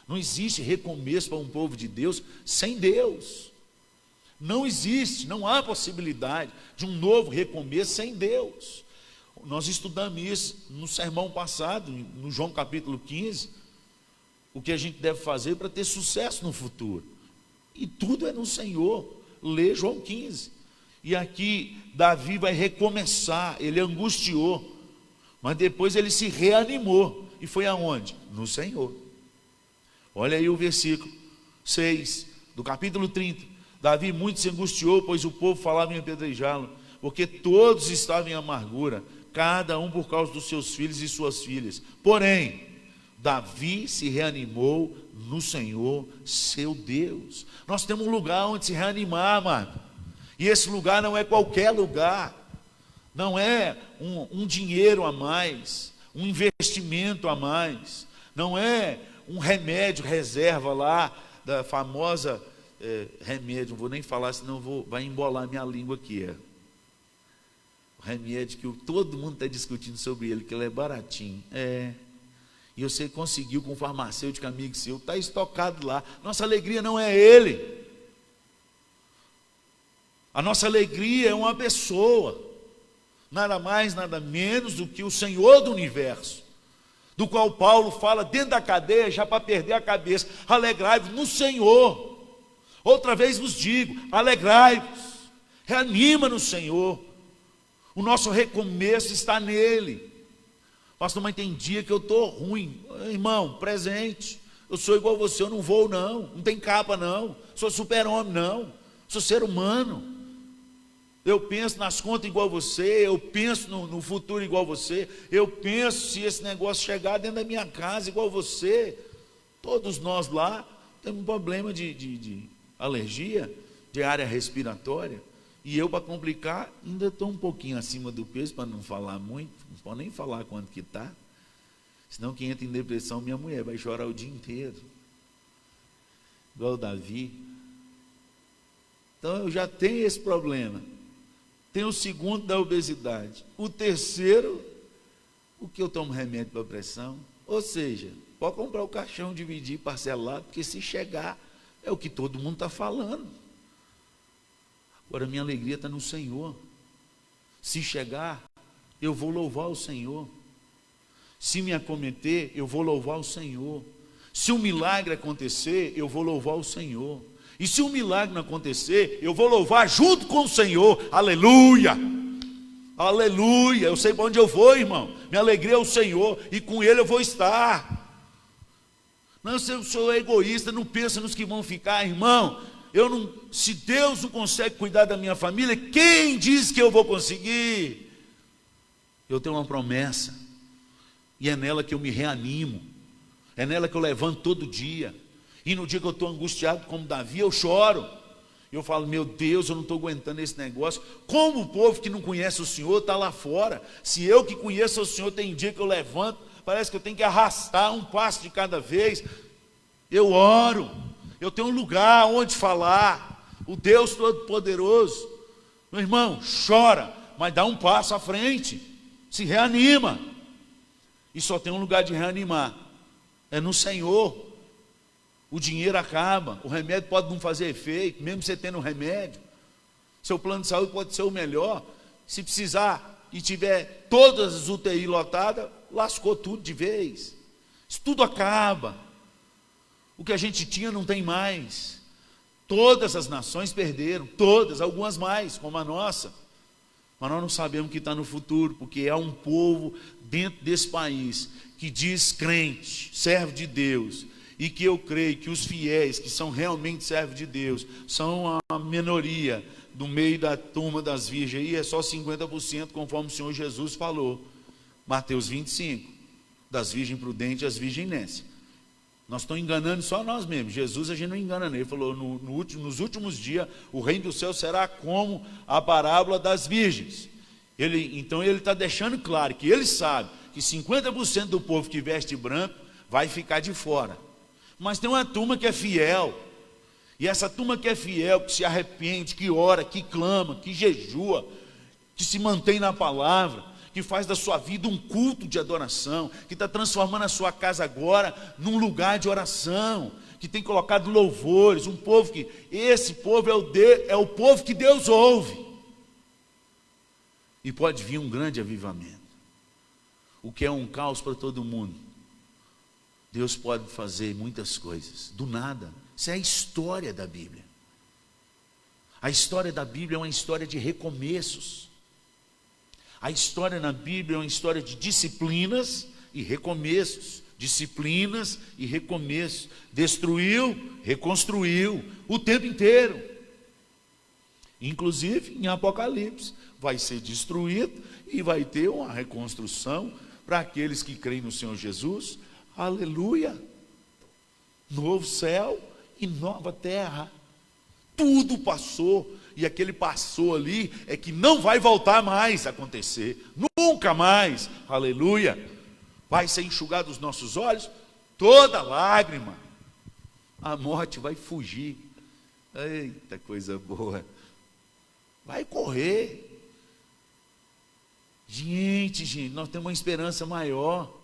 Não existe recomeço para um povo de Deus sem Deus. Não existe, não há possibilidade de um novo recomeço sem Deus. Nós estudamos isso no sermão passado, no João capítulo 15, o que a gente deve fazer para ter sucesso no futuro. E tudo é no Senhor. Lê João 15. E aqui Davi vai recomeçar, ele angustiou, mas depois ele se reanimou. E foi aonde? No Senhor. Olha aí o versículo 6 do capítulo 30. Davi muito se angustiou, pois o povo falava em apedrejá-lo, porque todos estavam em amargura, cada um por causa dos seus filhos e suas filhas. Porém, Davi se reanimou no Senhor, seu Deus. Nós temos um lugar onde se reanimar, amado. E esse lugar não é qualquer lugar. Não é um dinheiro a mais, um investimento a mais. Não é um remédio reserva lá, da famosa remédio, não vou nem falar, senão vai embolar minha língua aqui. O remédio que todo mundo está discutindo sobre ele, que ele é baratinho. E você conseguiu com um farmacêutico amigo seu, está estocado lá. Nossa alegria não é ele. A nossa alegria é uma pessoa, nada mais, nada menos do que o Senhor do universo, do qual Paulo fala dentro da cadeia, já para perder a cabeça: alegrai-vos no Senhor. Outra vez vos digo, alegrai-vos, reanima no Senhor. O nosso recomeço está nele. Pastor, mas tem dia que eu estou ruim. Irmão, presente. Eu sou igual a você, eu não vou não tem capa não, sou super-homem não, sou ser humano. Eu penso nas contas igual você, eu penso no futuro igual você, eu penso se esse negócio chegar dentro da minha casa igual você. Todos nós lá temos um problema de alergia, de área respiratória, e eu, para complicar, ainda estou um pouquinho acima do peso, para não falar muito, não pode nem falar quanto que está, senão quem entra em depressão, minha mulher, vai chorar o dia inteiro, igual o Davi. Então eu já tenho esse problema. Tem o segundo da obesidade. O terceiro, o que eu tomo remédio para pressão. Ou seja, pode comprar o caixão, dividir, parcelado, porque se chegar, é o que todo mundo está falando. Agora, minha alegria está no Senhor. Se chegar, eu vou louvar o Senhor. Se me acometer, eu vou louvar o Senhor. Se um milagre acontecer, eu vou louvar o Senhor. E se um milagre não acontecer, eu vou louvar junto com o Senhor. Aleluia! Aleluia! Eu sei para onde eu vou, irmão. Minha alegria é o Senhor e com Ele eu vou estar. Não, se eu sou egoísta, não pensa nos que vão ficar, irmão. Se Deus não consegue cuidar da minha família, quem diz que eu vou conseguir? Eu tenho uma promessa, e é nela que eu me reanimo, é nela que eu levanto todo dia. E no dia que eu estou angustiado como Davi, eu choro. Eu falo, meu Deus, eu não estou aguentando esse negócio. Como o povo que não conhece o Senhor está lá fora. Se eu que conheço o Senhor, tem dia que eu levanto, parece que eu tenho que arrastar um passo de cada vez. Eu oro, eu tenho um lugar onde falar. O Deus Todo-Poderoso. Meu irmão, chora, mas dá um passo à frente. Se reanima. E só tem um lugar de reanimar. É no Senhor. O dinheiro acaba, o remédio pode não fazer efeito, mesmo você tendo remédio. Seu plano de saúde pode ser o melhor. Se precisar e tiver todas as UTI lotadas, lascou tudo de vez. Isso tudo acaba. O que a gente tinha não tem mais. Todas as nações perderam, todas, algumas mais, como a nossa. Mas nós não sabemos o que está no futuro, porque há um povo dentro desse país que diz crente, servo de Deus, e que eu creio que os fiéis, que são realmente servos de Deus, são a minoria do meio da turma das virgens, e é só 50%, conforme o Senhor Jesus falou, Mateus 25, das virgens prudentes e as virgens nécias. Nós estamos enganando só nós mesmos. Jesus a gente não engana nele. Ele falou, nos últimos dias, o reino do céu será como a parábola das virgens. Então ele está deixando claro que ele sabe que 50% do povo que veste branco vai ficar de fora. Mas tem uma turma que é fiel, e essa turma que é fiel, que se arrepende, que ora, que clama, que jejua, que se mantém na palavra, que faz da sua vida um culto de adoração, que está transformando a sua casa agora num lugar de oração, que tem colocado louvores, um povo que, esse povo é o povo que Deus ouve, e pode vir um grande avivamento, o que é um caos para todo mundo. Deus pode fazer muitas coisas, do nada. Isso é a história da Bíblia. A história da Bíblia é uma história de recomeços. A história na Bíblia é uma história de disciplinas e recomeços. Disciplinas e recomeços. Destruiu, reconstruiu, o tempo inteiro. Inclusive em Apocalipse, vai ser destruído e vai ter uma reconstrução para aqueles que creem no Senhor Jesus. Aleluia, novo céu e nova terra, tudo passou, e aquele passou ali, é que não vai voltar mais a acontecer, nunca mais, aleluia, vai ser enxugado os nossos olhos, toda lágrima, a morte vai fugir, eita coisa boa, vai correr, gente, nós temos uma esperança maior,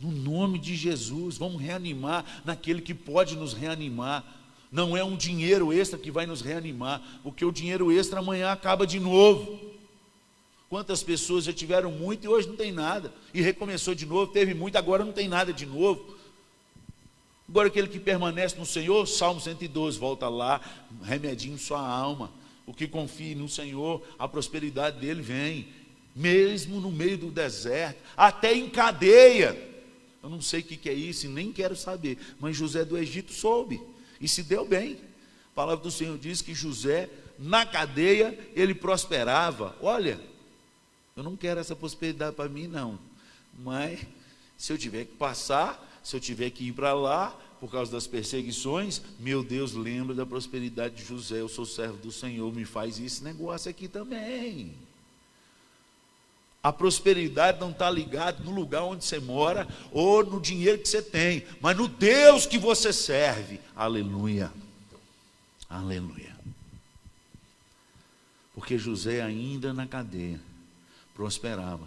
no nome de Jesus, vamos reanimar naquele que pode nos reanimar. Não é um dinheiro extra que vai nos reanimar, porque o dinheiro extra amanhã acaba de novo. Quantas pessoas já tiveram muito e hoje não tem nada, e recomeçou de novo, teve muito, agora não tem nada de novo. Agora aquele que permanece no Senhor, Salmo 112, volta lá, remedinho sua alma. O que confia no Senhor, a prosperidade dele vem, mesmo no meio do deserto, até em cadeia. Eu não sei o que é isso e nem quero saber, mas José do Egito soube e se deu bem. A palavra do Senhor diz que José, na cadeia, ele prosperava. Olha, eu não quero essa prosperidade para mim não, mas se eu tiver que passar, se eu tiver que ir para lá, por causa das perseguições, meu Deus, lembra da prosperidade de José, eu sou servo do Senhor, me faz esse negócio aqui também. A prosperidade não está ligada no lugar onde você mora ou no dinheiro que você tem, mas no Deus que você serve. Aleluia, aleluia. Porque José ainda na cadeia prosperava,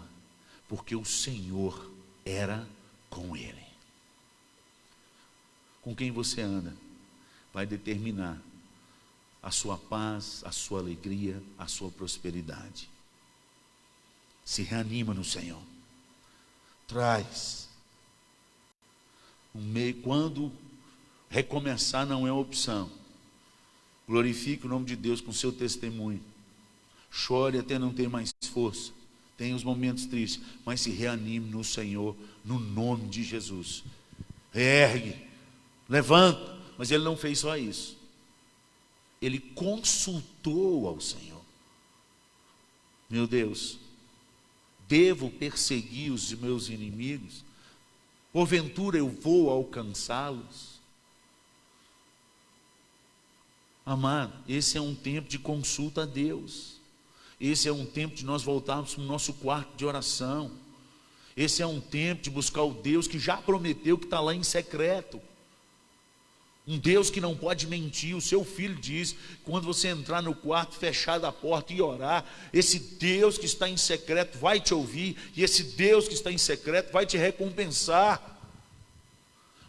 porque o Senhor era com ele. com quem você anda, vai determinar a sua paz, a sua alegria, a sua prosperidade. Se reanima no Senhor. Traz. Quando recomeçar não é opção. Glorifique o nome de Deus com seu testemunho. Chore até não ter mais força. Tem os momentos tristes, mas se reanime no Senhor, no nome de Jesus. Ergue, levanta. Mas ele não fez só isso. Ele consultou ao Senhor. Meu Deus, devo perseguir os meus inimigos? Porventura eu vou alcançá-los? Amado, esse é um tempo de consulta a Deus. Esse é um tempo de nós voltarmos para o nosso quarto de oração. Esse é um tempo de buscar o Deus que já prometeu, que está lá em secreto. Um Deus que não pode mentir. O seu filho diz, quando você entrar no quarto, fechar a porta e orar, esse Deus que está em secreto vai te ouvir, e esse Deus que está em secreto vai te recompensar.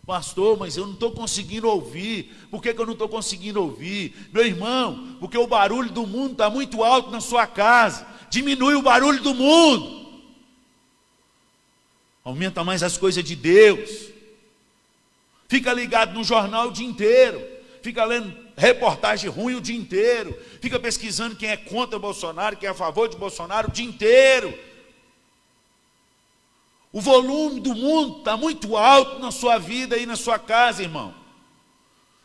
Pastor, mas eu não estou conseguindo ouvir. Por que eu não estou conseguindo ouvir? Meu irmão, porque o barulho do mundo está muito alto na sua casa. Diminui o barulho do mundo. Aumenta mais as coisas de Deus. Fica ligado no jornal o dia inteiro. Fica lendo reportagem ruim o dia inteiro. Fica pesquisando quem é contra Bolsonaro, quem é a favor de Bolsonaro o dia inteiro. O volume do mundo está muito alto na sua vida e na sua casa, irmão.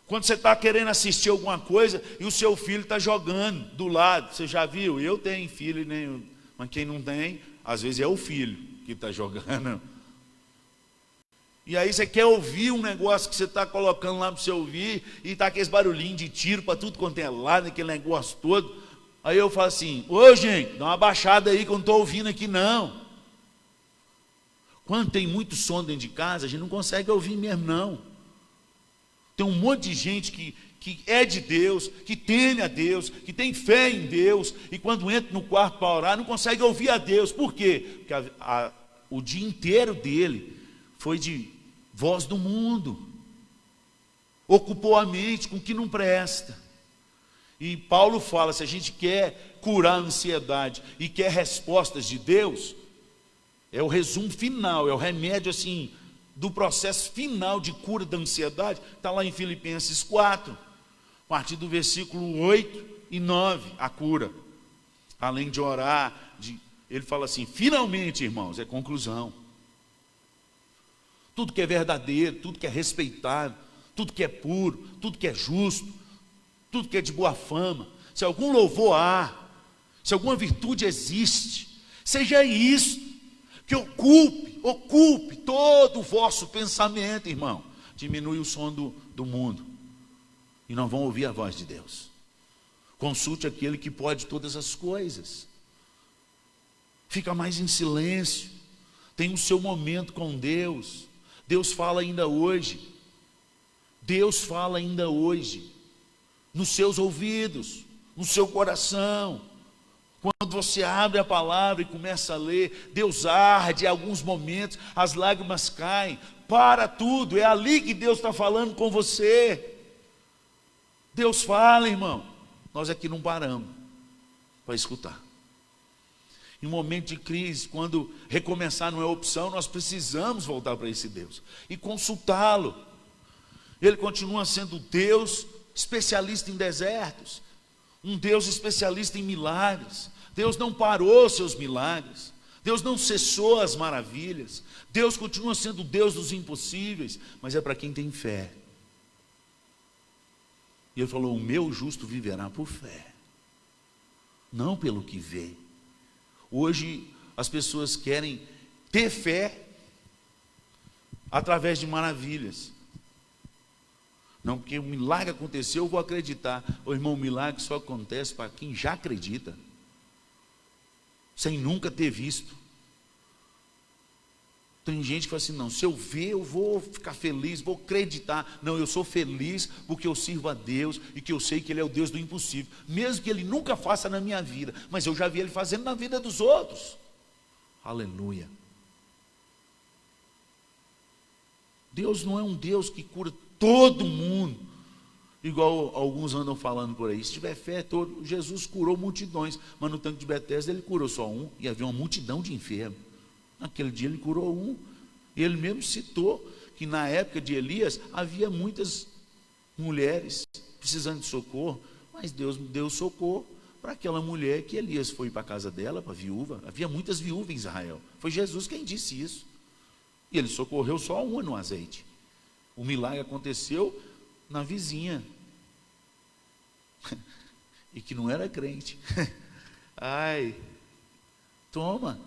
Quando você está querendo assistir alguma coisa e o seu filho está jogando do lado. Você já viu? Eu tenho filho, mas quem não tem, às vezes é o filho que está jogando. E aí você quer ouvir um negócio que você está colocando lá para você ouvir, e está aqueles barulhinhos de tiro para tudo quanto é lado, aquele negócio todo. Aí eu falo assim, ô gente, dá uma baixada aí que eu não estou ouvindo aqui não. Quando tem muito som dentro de casa, a gente não consegue ouvir mesmo não. Tem um monte de gente que é de Deus, que teme a Deus, que tem fé em Deus, e quando entra no quarto para orar, não consegue ouvir a Deus. Por quê? Porque o dia inteiro dele foi de voz do mundo. Ocupou a mente com o que não presta. E Paulo fala, se a gente quer curar a ansiedade e quer respostas de Deus, é o resumo final, é o remédio assim, do processo final de cura da ansiedade, está lá em Filipenses 4, a partir do versículo 8 e 9, a cura. Além de orar, ele fala assim, finalmente, irmãos, é conclusão. Tudo que é verdadeiro, tudo que é respeitado, tudo que é puro, tudo que é justo, tudo que é de boa fama, se algum louvor há, se alguma virtude existe, seja isso, que ocupe todo o vosso pensamento, irmão. Diminui o som do mundo, e não vão ouvir a voz de Deus. Consulte aquele que pode todas as coisas. Fica mais em silêncio, tem o seu momento com Deus. Deus fala ainda hoje. Deus fala ainda hoje, nos seus ouvidos, no seu coração. Quando você abre a palavra e começa a ler, Deus arde em alguns momentos, as lágrimas caem, para tudo, é ali que Deus está falando com você. Deus fala, irmão, nós aqui não paramos para escutar. Em um momento de crise, quando recomeçar não é opção, nós precisamos voltar para esse Deus e consultá-lo. Ele continua sendo Deus especialista em desertos, um Deus especialista em milagres. Deus não parou seus milagres, Deus não cessou as maravilhas. Deus continua sendo Deus dos impossíveis, mas é para quem tem fé. E ele falou, o meu justo viverá por fé, não pelo que vê. Hoje as pessoas querem ter fé através de maravilhas. Não, porque o milagre aconteceu, eu vou acreditar. Ô irmão, o milagre só acontece para quem já acredita, sem nunca ter visto. Tem gente que fala assim, não, se eu ver eu vou ficar feliz, vou acreditar. Não, eu sou feliz porque eu sirvo a Deus e que eu sei que Ele é o Deus do impossível, mesmo que Ele nunca faça na minha vida, mas eu já vi Ele fazendo na vida dos outros. Aleluia. Deus não é um Deus que cura todo mundo, igual alguns andam falando por aí. Se tiver fé, Jesus curou multidões, mas no tanque de Betesda ele curou só um, e havia uma multidão de enfermos. Naquele dia ele curou um, e ele mesmo citou que na época de Elias havia muitas mulheres precisando de socorro, mas Deus deu socorro para aquela mulher que Elias foi para a casa dela, para a viúva. Havia muitas viúvas em Israel, foi Jesus quem disse isso, e ele socorreu só uma no azeite. O milagre aconteceu na vizinha, e que não era crente. Ai, toma.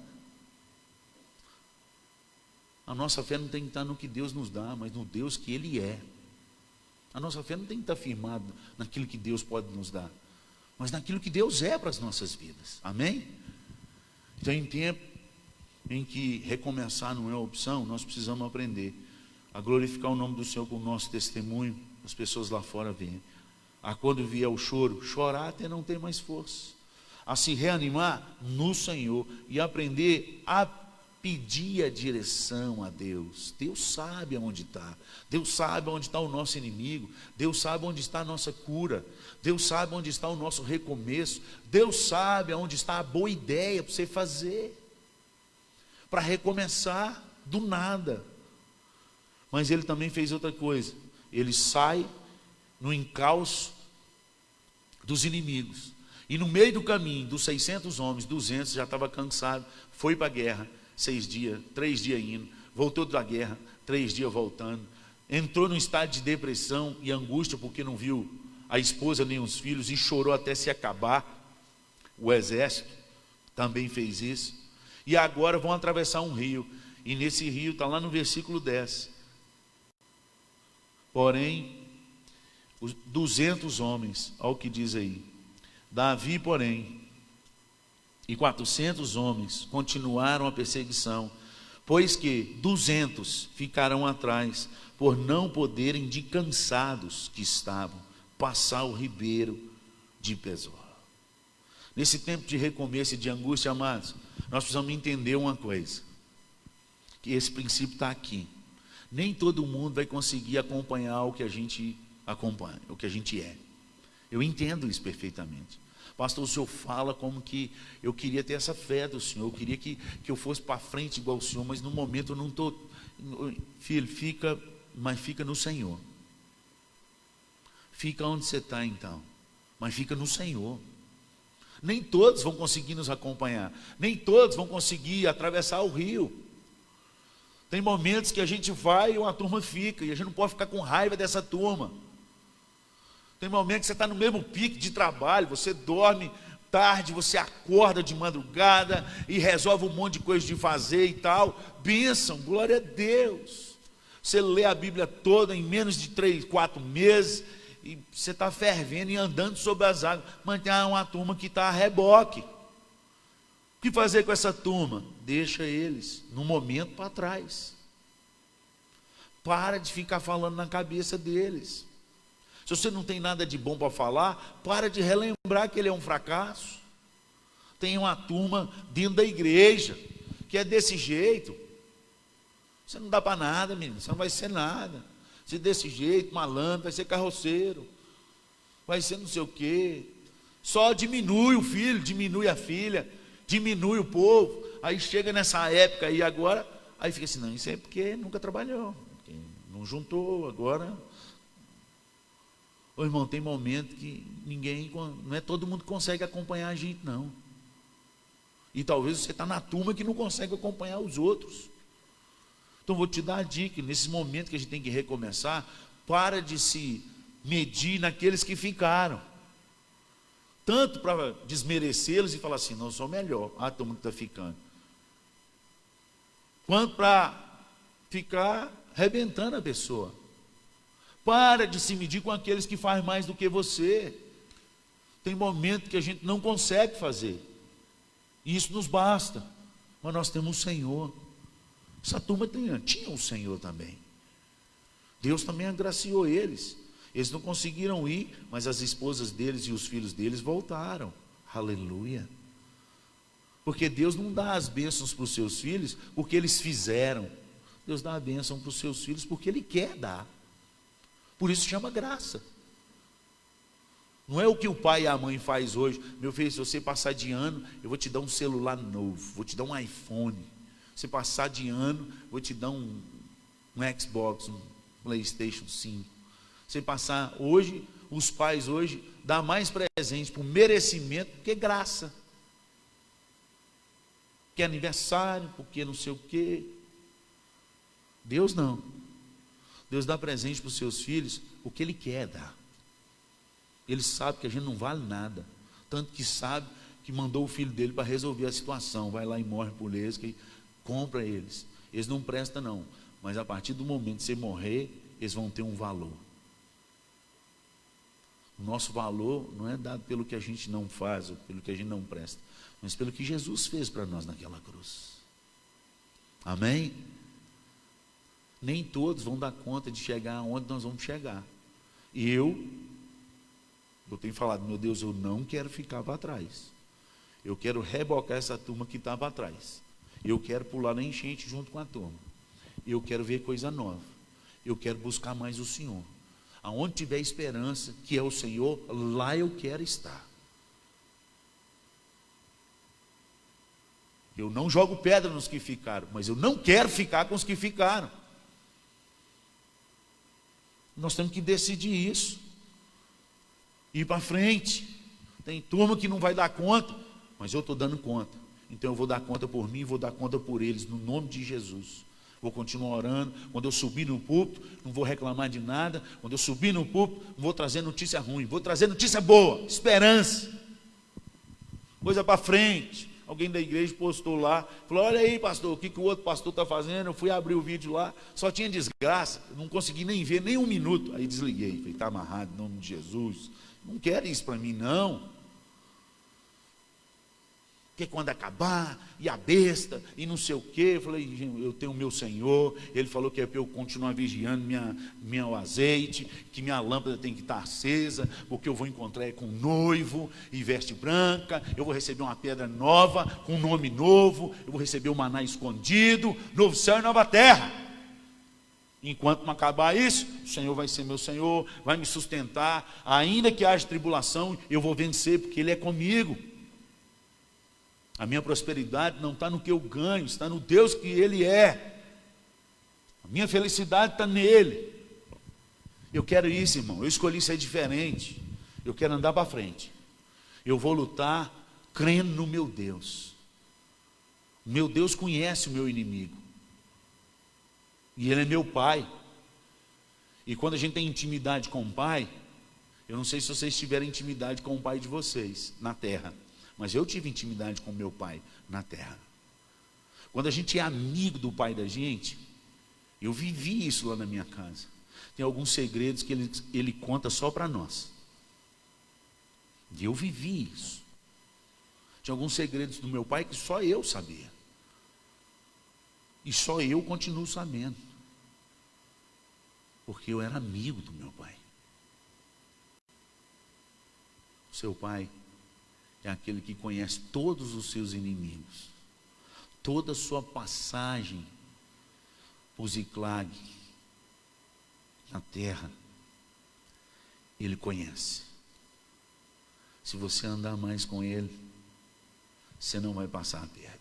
A nossa fé não tem que estar no que Deus nos dá, mas no Deus que Ele é. A nossa fé não tem que estar firmada naquilo que Deus pode nos dar, mas naquilo que Deus é para as nossas vidas. Amém? Então, em tempo em que recomeçar não é opção, nós precisamos aprender a glorificar o nome do Senhor com o nosso testemunho. As pessoas lá fora veem. A quando vier o choro, chorar até não ter mais força. A se reanimar no Senhor e aprender a pedir a direção a Deus. Deus sabe aonde está. Deus sabe onde está o nosso inimigo. Deus sabe onde está a nossa cura. Deus sabe onde está o nosso recomeço. Deus sabe aonde está a boa ideia para você fazer, para recomeçar do nada. Mas Ele também fez outra coisa. Ele sai no encalço dos inimigos, e no meio do caminho, dos 600 homens, 200 já estava cansado, foi para a guerra, 6 dias, 3 dias indo, voltou da guerra, 3 dias voltando, entrou num estado de depressão e angústia, porque não viu a esposa nem os filhos, e chorou até se acabar. O exército também fez isso, e agora vão atravessar um rio, e nesse rio, está lá no versículo 10, porém, os 200 homens, olha o que diz aí, Davi, porém, e 400 homens continuaram a perseguição, pois que 200 ficaram atrás, por não poderem, de cansados que estavam, passar o ribeiro de Besor. Nesse tempo de recomeço e de angústia, amados, nós precisamos entender uma coisa, que esse princípio está aqui. Nem todo mundo vai conseguir acompanhar o que a gente acompanha, o que a gente é. Eu entendo isso perfeitamente. Pastor, o senhor fala como que eu queria ter essa fé do Senhor, eu queria que eu fosse para frente igual o Senhor, mas no momento eu não estou. Filho, mas fica no Senhor. Fica onde você está então, mas fica no Senhor. Nem todos vão conseguir nos acompanhar, nem todos vão conseguir atravessar o rio. Tem momentos que a gente vai e uma turma fica, e a gente não pode ficar com raiva dessa turma. Tem momentos que você está no mesmo pique de trabalho, você dorme tarde, você acorda de madrugada e resolve um monte de coisa de fazer e tal. Bênção, glória a Deus. Você lê a Bíblia toda em menos de 3, 4 meses e você está fervendo e andando sobre as águas. Mas tem uma turma que está a reboque. O que fazer com essa turma? Deixa eles no momento para trás. Para de ficar falando na cabeça deles. Se você não tem nada de bom para falar, para de relembrar que ele é um fracasso. Tem uma turma dentro da igreja que é desse jeito. Você não dá para nada, menino, você não vai ser nada. Se desse jeito, malandro, vai ser carroceiro, vai ser não sei o quê. Só diminui o filho, diminui a filha, diminui o povo. Aí chega nessa época aí agora, aí fica assim, não, isso é porque nunca trabalhou, porque não juntou, agora... Ô irmão, tem momento que não é todo mundo que consegue acompanhar a gente, não. E talvez você está na turma que não consegue acompanhar os outros. Então vou te dar a dica, nesses momentos que a gente tem que recomeçar, para de se medir naqueles que ficaram. Tanto para desmerecê-los e falar assim, não, eu sou melhor, a turma que está ficando. Quanto para ficar arrebentando a pessoa. Para de se medir com aqueles que fazem mais do que você. Tem momento que a gente não consegue fazer. E isso nos basta. Mas nós temos o Senhor. Essa turma tinha o Senhor também. Deus também agraciou eles. Eles não conseguiram ir, mas as esposas deles e os filhos deles voltaram. Aleluia. Porque Deus não dá as bênçãos para os seus filhos porque eles fizeram. Deus dá a bênção para os seus filhos porque Ele quer dar. Por isso chama graça. Não é o que o pai e a mãe faz hoje. Meu filho, se você passar de ano, eu vou te dar um celular novo, vou te dar um iPhone. Se passar de ano, vou te dar um Xbox, um PlayStation 5. Se passar hoje, os pais hoje dão mais presente por merecimento do que graça. Que aniversário, porque não sei o quê. Deus não. Deus dá presente para os seus filhos o que Ele quer dar. Ele sabe que a gente não vale nada. Tanto que sabe que mandou o filho dele para resolver a situação. Vai lá e morre por eles, que compra eles. Eles não prestam não. Mas a partir do momento que você morrer, eles vão ter um valor. O nosso valor não é dado pelo que a gente não faz, ou pelo que a gente não presta, mas pelo que Jesus fez para nós naquela cruz. Amém? Nem todos vão dar conta de chegar onde nós vamos chegar. E eu tenho falado, meu Deus, eu não quero ficar para trás. Eu quero rebocar essa turma que está para trás. Eu quero pular na enchente junto com a turma. Eu quero ver coisa nova. Eu quero buscar mais o Senhor. Aonde tiver esperança, que é o Senhor, lá eu quero estar. Eu não jogo pedra nos que ficaram, mas eu não quero ficar com os que ficaram. Nós temos que decidir isso. Ir para frente. Tem turma que não vai dar conta, mas eu estou dando conta. Então eu vou dar conta por mim, vou dar conta por eles, no nome de Jesus. Vou continuar orando. Quando eu subir no púlpito, não vou reclamar de nada. Quando eu subir no púlpito, não vou trazer notícia ruim, vou trazer notícia boa, esperança, coisa para frente. Alguém da igreja postou lá, falou, olha aí pastor, o que o outro pastor está fazendo? Eu fui abrir o vídeo lá, só tinha desgraça, não consegui nem ver, nem um minuto. Aí desliguei, falei, está amarrado em nome de Jesus. Não quero isso para mim não. Porque quando acabar, e a besta, e não sei o quê, eu falei, eu tenho o meu Senhor, Ele falou que é para eu continuar vigiando o azeite, que minha lâmpada tem que estar acesa, porque eu vou encontrar com um noivo, e veste branca, eu vou receber uma pedra nova, com um nome novo, eu vou receber o maná escondido, novo céu e nova terra. Enquanto não acabar isso, o Senhor vai ser meu Senhor, vai me sustentar, ainda que haja tribulação, eu vou vencer, porque Ele é comigo. A minha prosperidade não está no que eu ganho, está no Deus que Ele é. A minha felicidade está nele. Eu quero isso, irmão. Eu escolhi ser diferente. Eu quero andar para frente. Eu vou lutar crendo no meu Deus. Meu Deus conhece o meu inimigo. E Ele é meu Pai. E quando a gente tem intimidade com o Pai, eu não sei se vocês tiveram intimidade com o Pai de vocês na terra, mas eu tive intimidade com meu pai na terra. Quando a gente é amigo do pai da gente, eu vivi isso lá na minha casa. Tem alguns segredos que ele conta só para nós. E eu vivi isso. Tinha alguns segredos do meu pai que só eu sabia. E só eu continuo sabendo. Porque eu era amigo do meu pai. O seu pai é aquele que conhece todos os seus inimigos, toda a sua passagem por Ziclag na terra, Ele conhece. Se você andar mais com Ele, você não vai passar perto.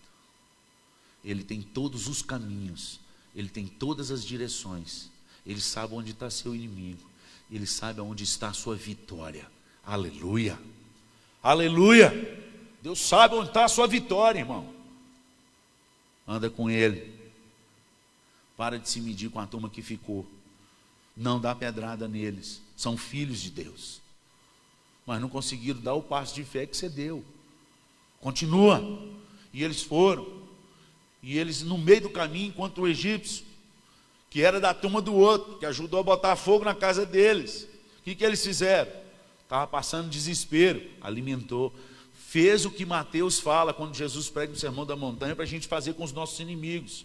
Ele tem todos os caminhos, Ele tem todas as direções, Ele sabe onde está seu inimigo, Ele sabe onde está a sua vitória. Aleluia! Aleluia! Deus sabe onde está a sua vitória, irmão. Anda com Ele. Para de se medir com a turma que ficou. Não dá pedrada neles. São filhos de Deus. Mas não conseguiram dar o passo de fé que você deu. Continua. E eles foram. E eles no meio do caminho, enquanto o egípcio, que era da turma do outro, que ajudou a botar fogo na casa deles, o que eles fizeram? Estava passando desespero, alimentou, fez o que Mateus fala quando Jesus prega no Sermão da Montanha, para a gente fazer com os nossos inimigos.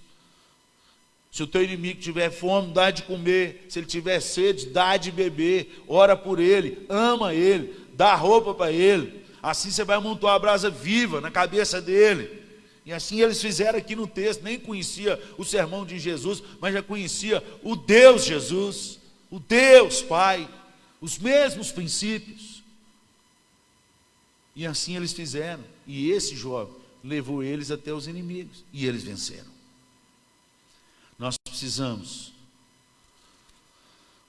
Se o teu inimigo tiver fome, dá de comer. Se ele tiver sede, dá de beber. Ora por ele, ama ele, dá roupa para ele. Assim você vai amontoar a brasa viva na cabeça dele. E assim eles fizeram aqui no texto, nem conhecia o sermão de Jesus, mas já conhecia o Deus Jesus, o Deus Pai, os mesmos princípios. E assim eles fizeram, e esse jovem levou eles até os inimigos, e eles venceram. Nós precisamos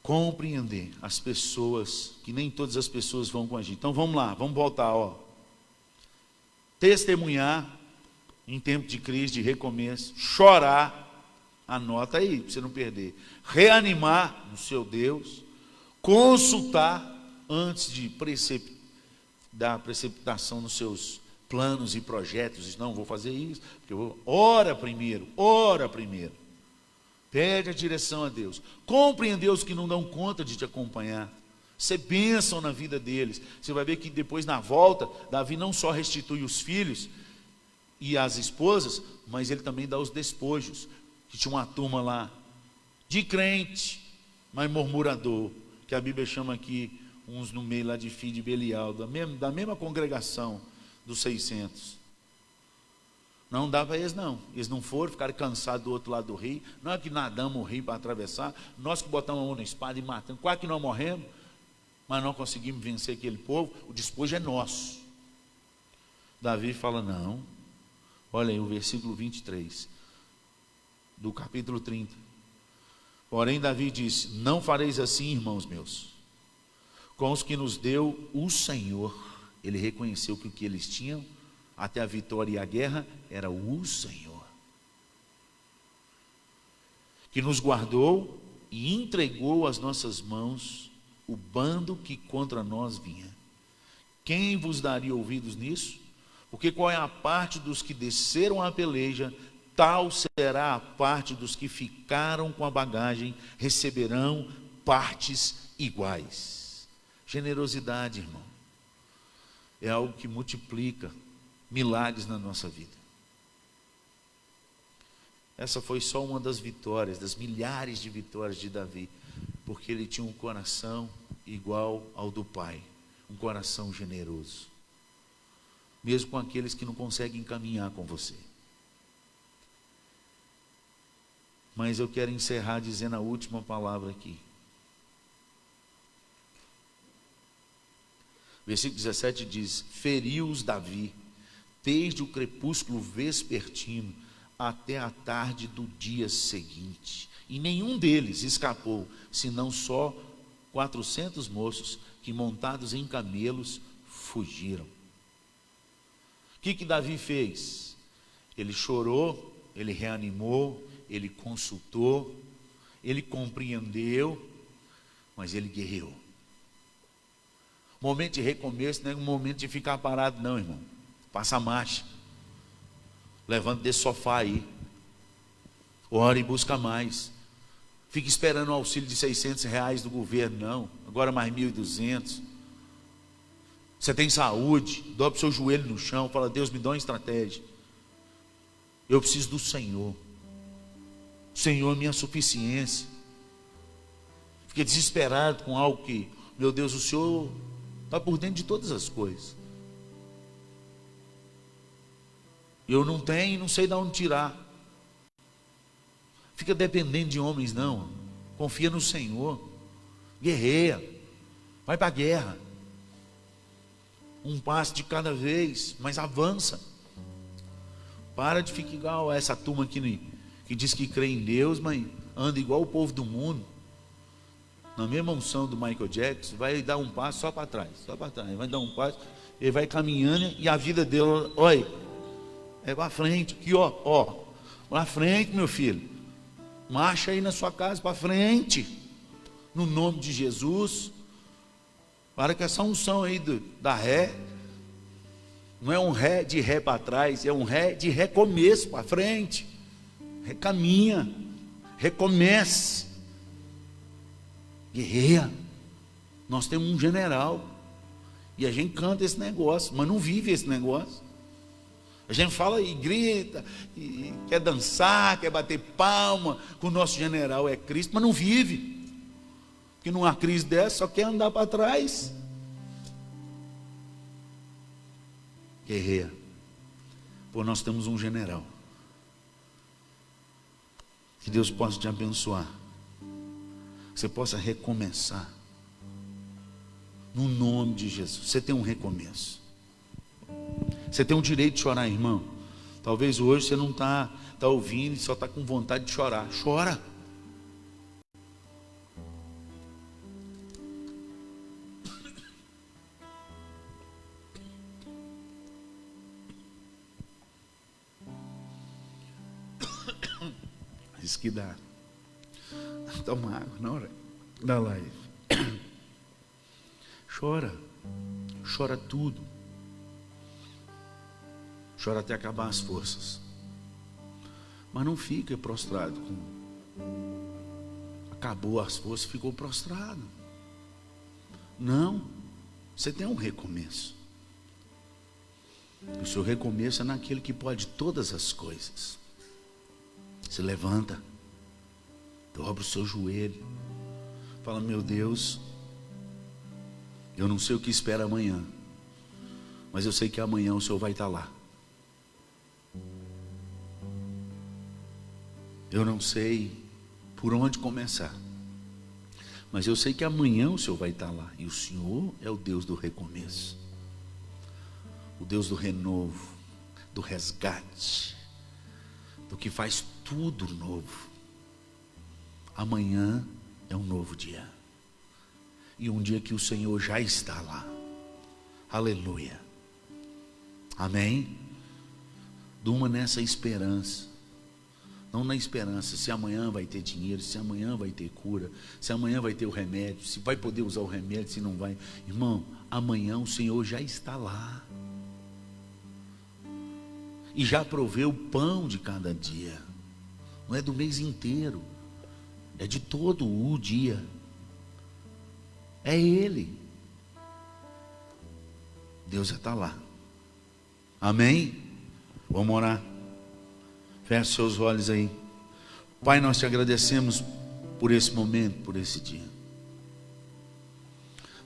compreender as pessoas, que nem todas as pessoas vão com a gente. Então vamos lá, vamos voltar, testemunhar em tempo de crise, de recomeço, chorar, anota aí, para você não perder, reanimar no seu Deus, consultar antes de dar precipitação nos seus planos e projetos. Não vou fazer isso, porque ora primeiro, pede a direção a Deus, compreender os que não dão conta de te acompanhar, ser bênção na vida deles. Você vai ver que depois, na volta, Davi não só restitui os filhos e as esposas, mas ele também dá os despojos, que tinha uma turma lá de crente, mas murmurador, que a Bíblia chama aqui uns no meio lá de filho de Belial, da mesma congregação dos 600. Não dá para eles não, eles não foram, ficaram cansados do outro lado do rio. Não é que nadamos o rio para atravessar, nós que botamos a mão na espada e matamos, quase que nós morremos, mas não conseguimos vencer aquele povo. O despojo é nosso. Davi fala, não, olha aí o versículo 23 do capítulo 30. Porém Davi disse, não fareis assim, irmãos meus, com os que nos deu o Senhor. Ele reconheceu que o que eles tinham até a vitória e a guerra era o Senhor, que nos guardou e entregou às nossas mãos o bando que contra nós vinha. Quem vos daria ouvidos nisso? Porque qual é a parte dos que desceram à peleja, tal será a parte dos que ficaram com a bagagem, receberão partes iguais. Generosidade, irmão, é algo que multiplica milagres na nossa vida. Essa foi só uma das vitórias, das milhares de vitórias de Davi, porque ele tinha um coração igual ao do Pai, um coração generoso, mesmo com aqueles que não conseguem caminhar com você. Mas eu quero encerrar dizendo a última palavra aqui. Versículo 17 diz, feriu-os Davi, desde o crepúsculo vespertino até a tarde do dia seguinte, e nenhum deles escapou, senão só 400 moços que, montados em camelos, fugiram. O que Davi fez? Ele chorou, ele reanimou, ele consultou, ele compreendeu, mas ele guerreou. Momento de recomeço não é um momento de ficar parado não, irmão. Passa a marcha, levanta desse sofá aí, ora e busca mais. Fica esperando o auxílio de R$600 do governo, não, agora mais 1.200. Você tem saúde, dobra o seu joelho no chão, fala, Deus, me dá uma estratégia. Eu preciso do Senhor. O Senhor é minha suficiência. Fiquei desesperado com algo que, meu Deus, o Senhor está por dentro de todas as coisas. Eu não tenho e não sei de onde tirar. Fica dependendo de homens não. Confia no Senhor. Guerreia. Vai para a guerra. Um passo de cada vez, mas avança. Para de ficar igual a essa turma que diz que crê em Deus, mas anda igual o povo do mundo. Na mesma unção do Michael Jackson, vai dar um passo só para trás. Vai dar um passo, ele vai caminhando e a vida dele, olha, é para frente, aqui para frente, meu filho. Marcha aí na sua casa para frente, no nome de Jesus. Para que essa unção aí da ré, não é um ré de ré para trás, é um ré de recomeço para frente. Recaminha, recomece, guerreia. Nós temos um general, e a gente canta esse negócio, mas não vive esse negócio. A gente fala e grita, e quer dançar, quer bater palma, que o nosso general é Cristo, mas não vive. Porque numa crise dessa só quer andar para trás. Guerreia. Pô, nós temos um general. Que Deus possa te abençoar. Que você possa recomeçar. No nome de Jesus. Você tem um recomeço. Você tem o direito de chorar, irmão. Talvez hoje você não está ouvindo e só está com vontade de chorar. Chora. Isso que dá. Toma água na hora da live. Chora. Chora tudo. Chora até acabar as forças. Mas não fica prostrado. Acabou as forças, ficou prostrado. Não. Você tem um recomeço. O seu recomeço é naquele que pode todas as coisas. Se levanta. Dobra o seu joelho. Fala, meu Deus, eu não sei o que espera amanhã, mas eu sei que amanhã o Senhor vai estar lá. Eu não sei por onde começar, mas eu sei que amanhã o Senhor vai estar lá. E o Senhor é o Deus do recomeço, o Deus do renovo, do resgate, do que faz tudo novo. Amanhã é um novo dia, e um dia que o Senhor já está lá. Aleluia. Amém? Durma nessa esperança. Não na esperança se amanhã vai ter dinheiro, se amanhã vai ter cura, se amanhã vai ter o remédio, se vai poder usar o remédio, se não vai. Irmão, amanhã o Senhor já está lá. E já proveu o pão de cada dia. Não é do mês inteiro, é de todo o dia. É Ele. Deus já está lá. Amém? Vamos orar. Feche seus olhos aí. Pai, nós te agradecemos por esse momento, por esse dia.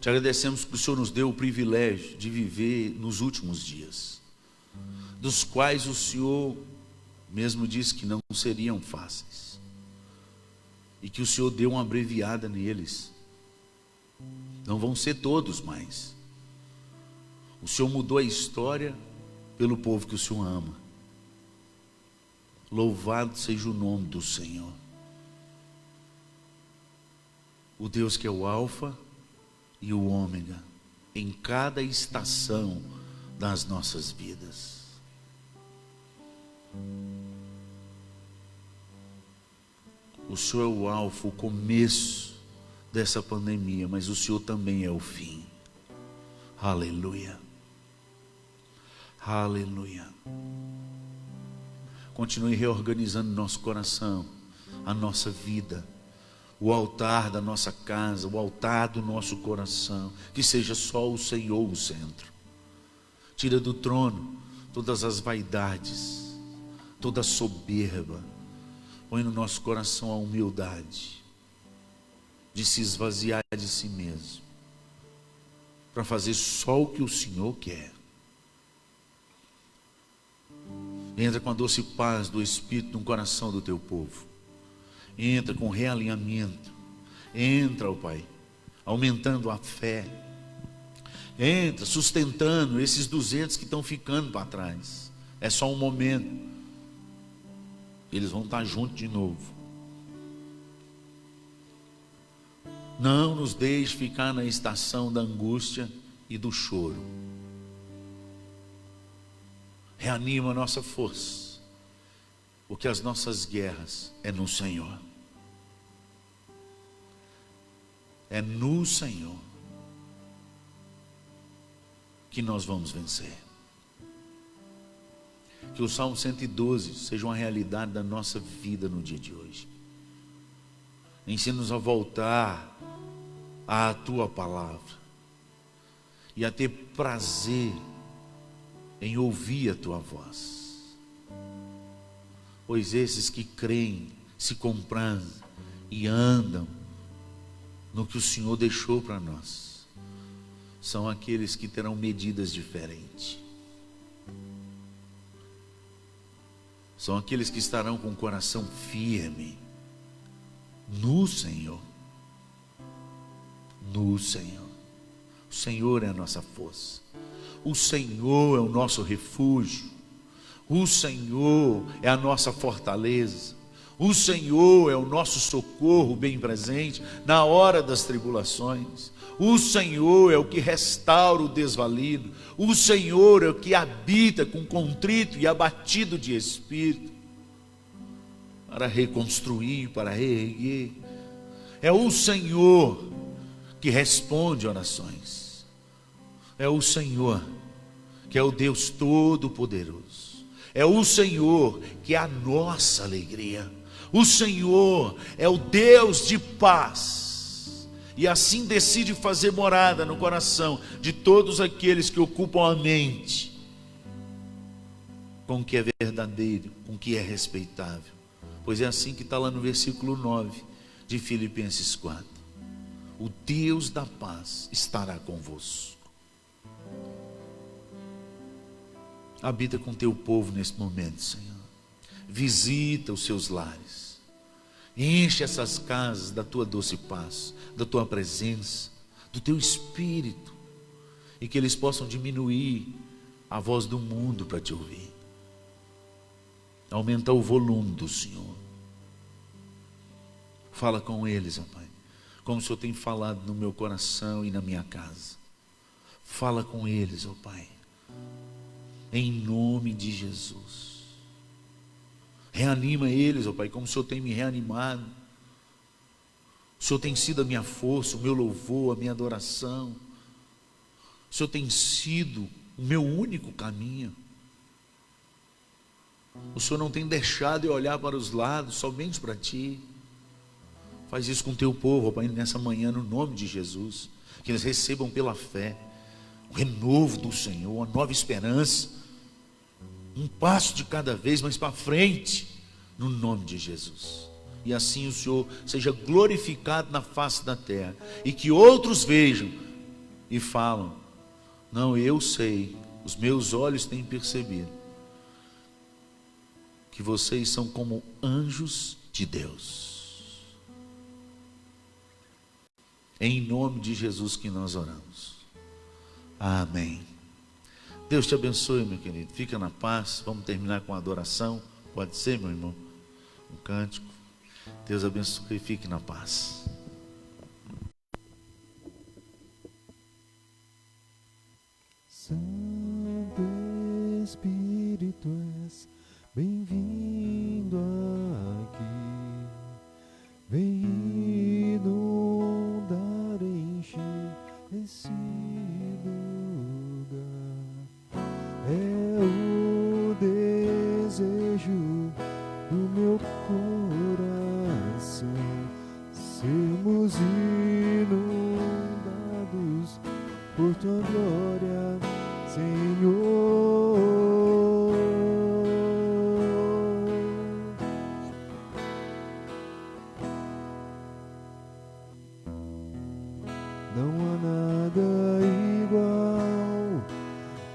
Te agradecemos que o Senhor nos deu o privilégio de viver nos últimos dias, dos quais o Senhor mesmo disse que não seriam fáceis, e que o Senhor deu uma abreviada neles. Não vão ser todos mais. O Senhor mudou a história pelo povo que o Senhor ama. Louvado seja o nome do Senhor. O Deus que é o Alfa e o Ômega, em cada estação das nossas vidas. O Senhor é o Alfa, o começo dessa pandemia, mas o Senhor também é o fim. Aleluia. Aleluia. Continue reorganizando nosso coração, a nossa vida, o altar da nossa casa, o altar do nosso coração, que seja só o Senhor o centro. Tira do trono todas as vaidades, toda a soberba. Põe no nosso coração a humildade de se esvaziar de si mesmo, para fazer só o que o Senhor quer. Entra com a doce paz do Espírito no coração do teu povo. Entra com realinhamento. Entra, ó Pai, aumentando a fé. Entra sustentando esses 200 que estão ficando para trás. É só um momento. Eles vão estar juntos de novo. Não nos deixe ficar na estação da angústia e do choro. Reanima a nossa força, porque as nossas guerras é no Senhor. É no Senhor que nós vamos vencer. Que o Salmo 112 seja uma realidade da nossa vida no dia de hoje. Ensina-nos a voltar à Tua palavra e a ter prazer em ouvir a Tua voz. Pois esses que creem, se compreendem e andam no que o Senhor deixou para nós, são aqueles que terão medidas diferentes. são aqueles que estarão com o coração firme no Senhor. No Senhor. O Senhor é a nossa força. O Senhor é o nosso refúgio. O Senhor é a nossa fortaleza. O Senhor é o nosso socorro bem presente na hora das tribulações. O Senhor é o que restaura o desvalido. O Senhor é o que habita com contrito e abatido de espírito, para reconstruir, para reerguer. É o Senhor que responde orações. É o Senhor que é o Deus Todo-Poderoso. É o Senhor que é a nossa alegria. O Senhor é o Deus de paz. E assim decide fazer morada no coração de todos aqueles que ocupam a mente com o que é verdadeiro, com o que é respeitável. Pois é assim que está lá no versículo 9 de Filipenses 4. O Deus da paz estará convosco. Habita com teu povo nesse momento, Senhor. Visita os seus lares. Enche essas casas da tua doce paz, da tua presença, do teu espírito, e que eles possam diminuir a voz do mundo para te ouvir. Aumenta o volume do Senhor. Fala com eles, ó Pai, como o Senhor tem falado no meu coração e na minha casa. Fala com eles, ó Pai, em nome de Jesus. Reanima eles, ó Pai, como o Senhor tem me reanimado. O Senhor tem sido a minha força, o meu louvor, a minha adoração. O Senhor tem sido o meu único caminho. O Senhor não tem deixado eu olhar para os lados, somente para Ti. Faz isso com o Teu povo, ó Pai, nessa manhã, no nome de Jesus. Que eles recebam pela fé o renovo do Senhor, uma nova esperança. Um passo de cada vez mais para frente, no nome de Jesus. E assim o Senhor seja glorificado na face da terra, e que outros vejam e falam: não, eu sei, os meus olhos têm percebido que vocês são como anjos de Deus. Em nome de Jesus que nós oramos. Amém. Deus te abençoe, meu querido. Fica na paz. Vamos terminar com a adoração. Pode ser, meu irmão? Um cântico. Deus abençoe e fique na paz. Santo Espírito, és bem-vindo aqui. Vem inundar, encher esse lugar. É o desejo do meu coração, sermos inundados por tua glória, Senhor. Não há nada igual,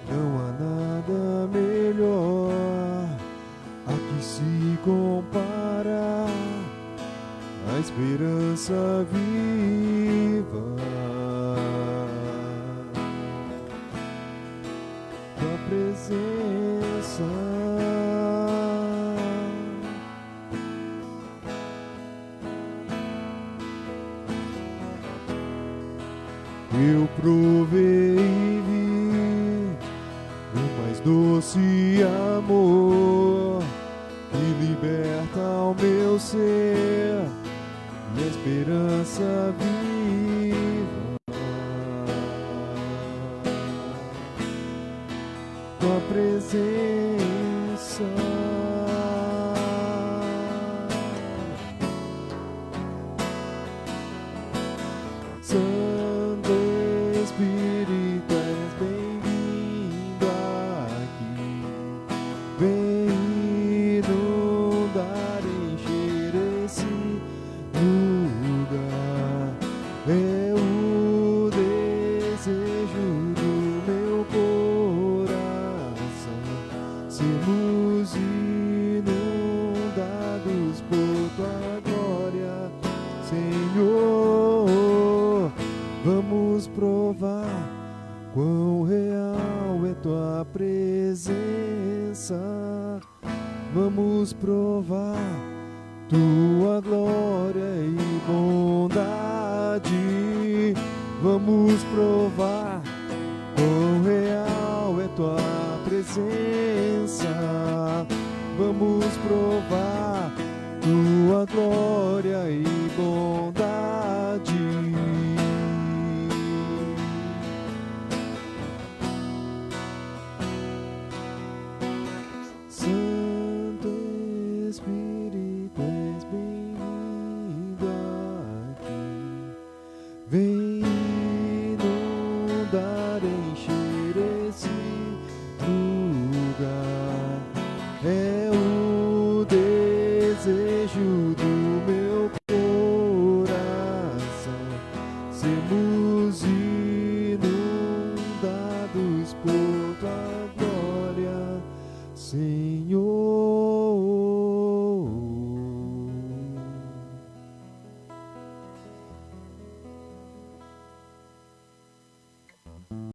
não há nada melhor a que se compara a esperança viva, tua presença. Eu provei e vi o mais doce amor que liberta o meu ser e a esperança viva, tua presença. Santo Espírito, és bem-vindo aqui. Vem inundar, encher esse lugar. É o desejo do meu coração, sermos Vamos provar quão real é tua presença. Vamos provar tua glória e bondade. Vamos provar quão real é tua presença. Vamos provar tua glória e bondade.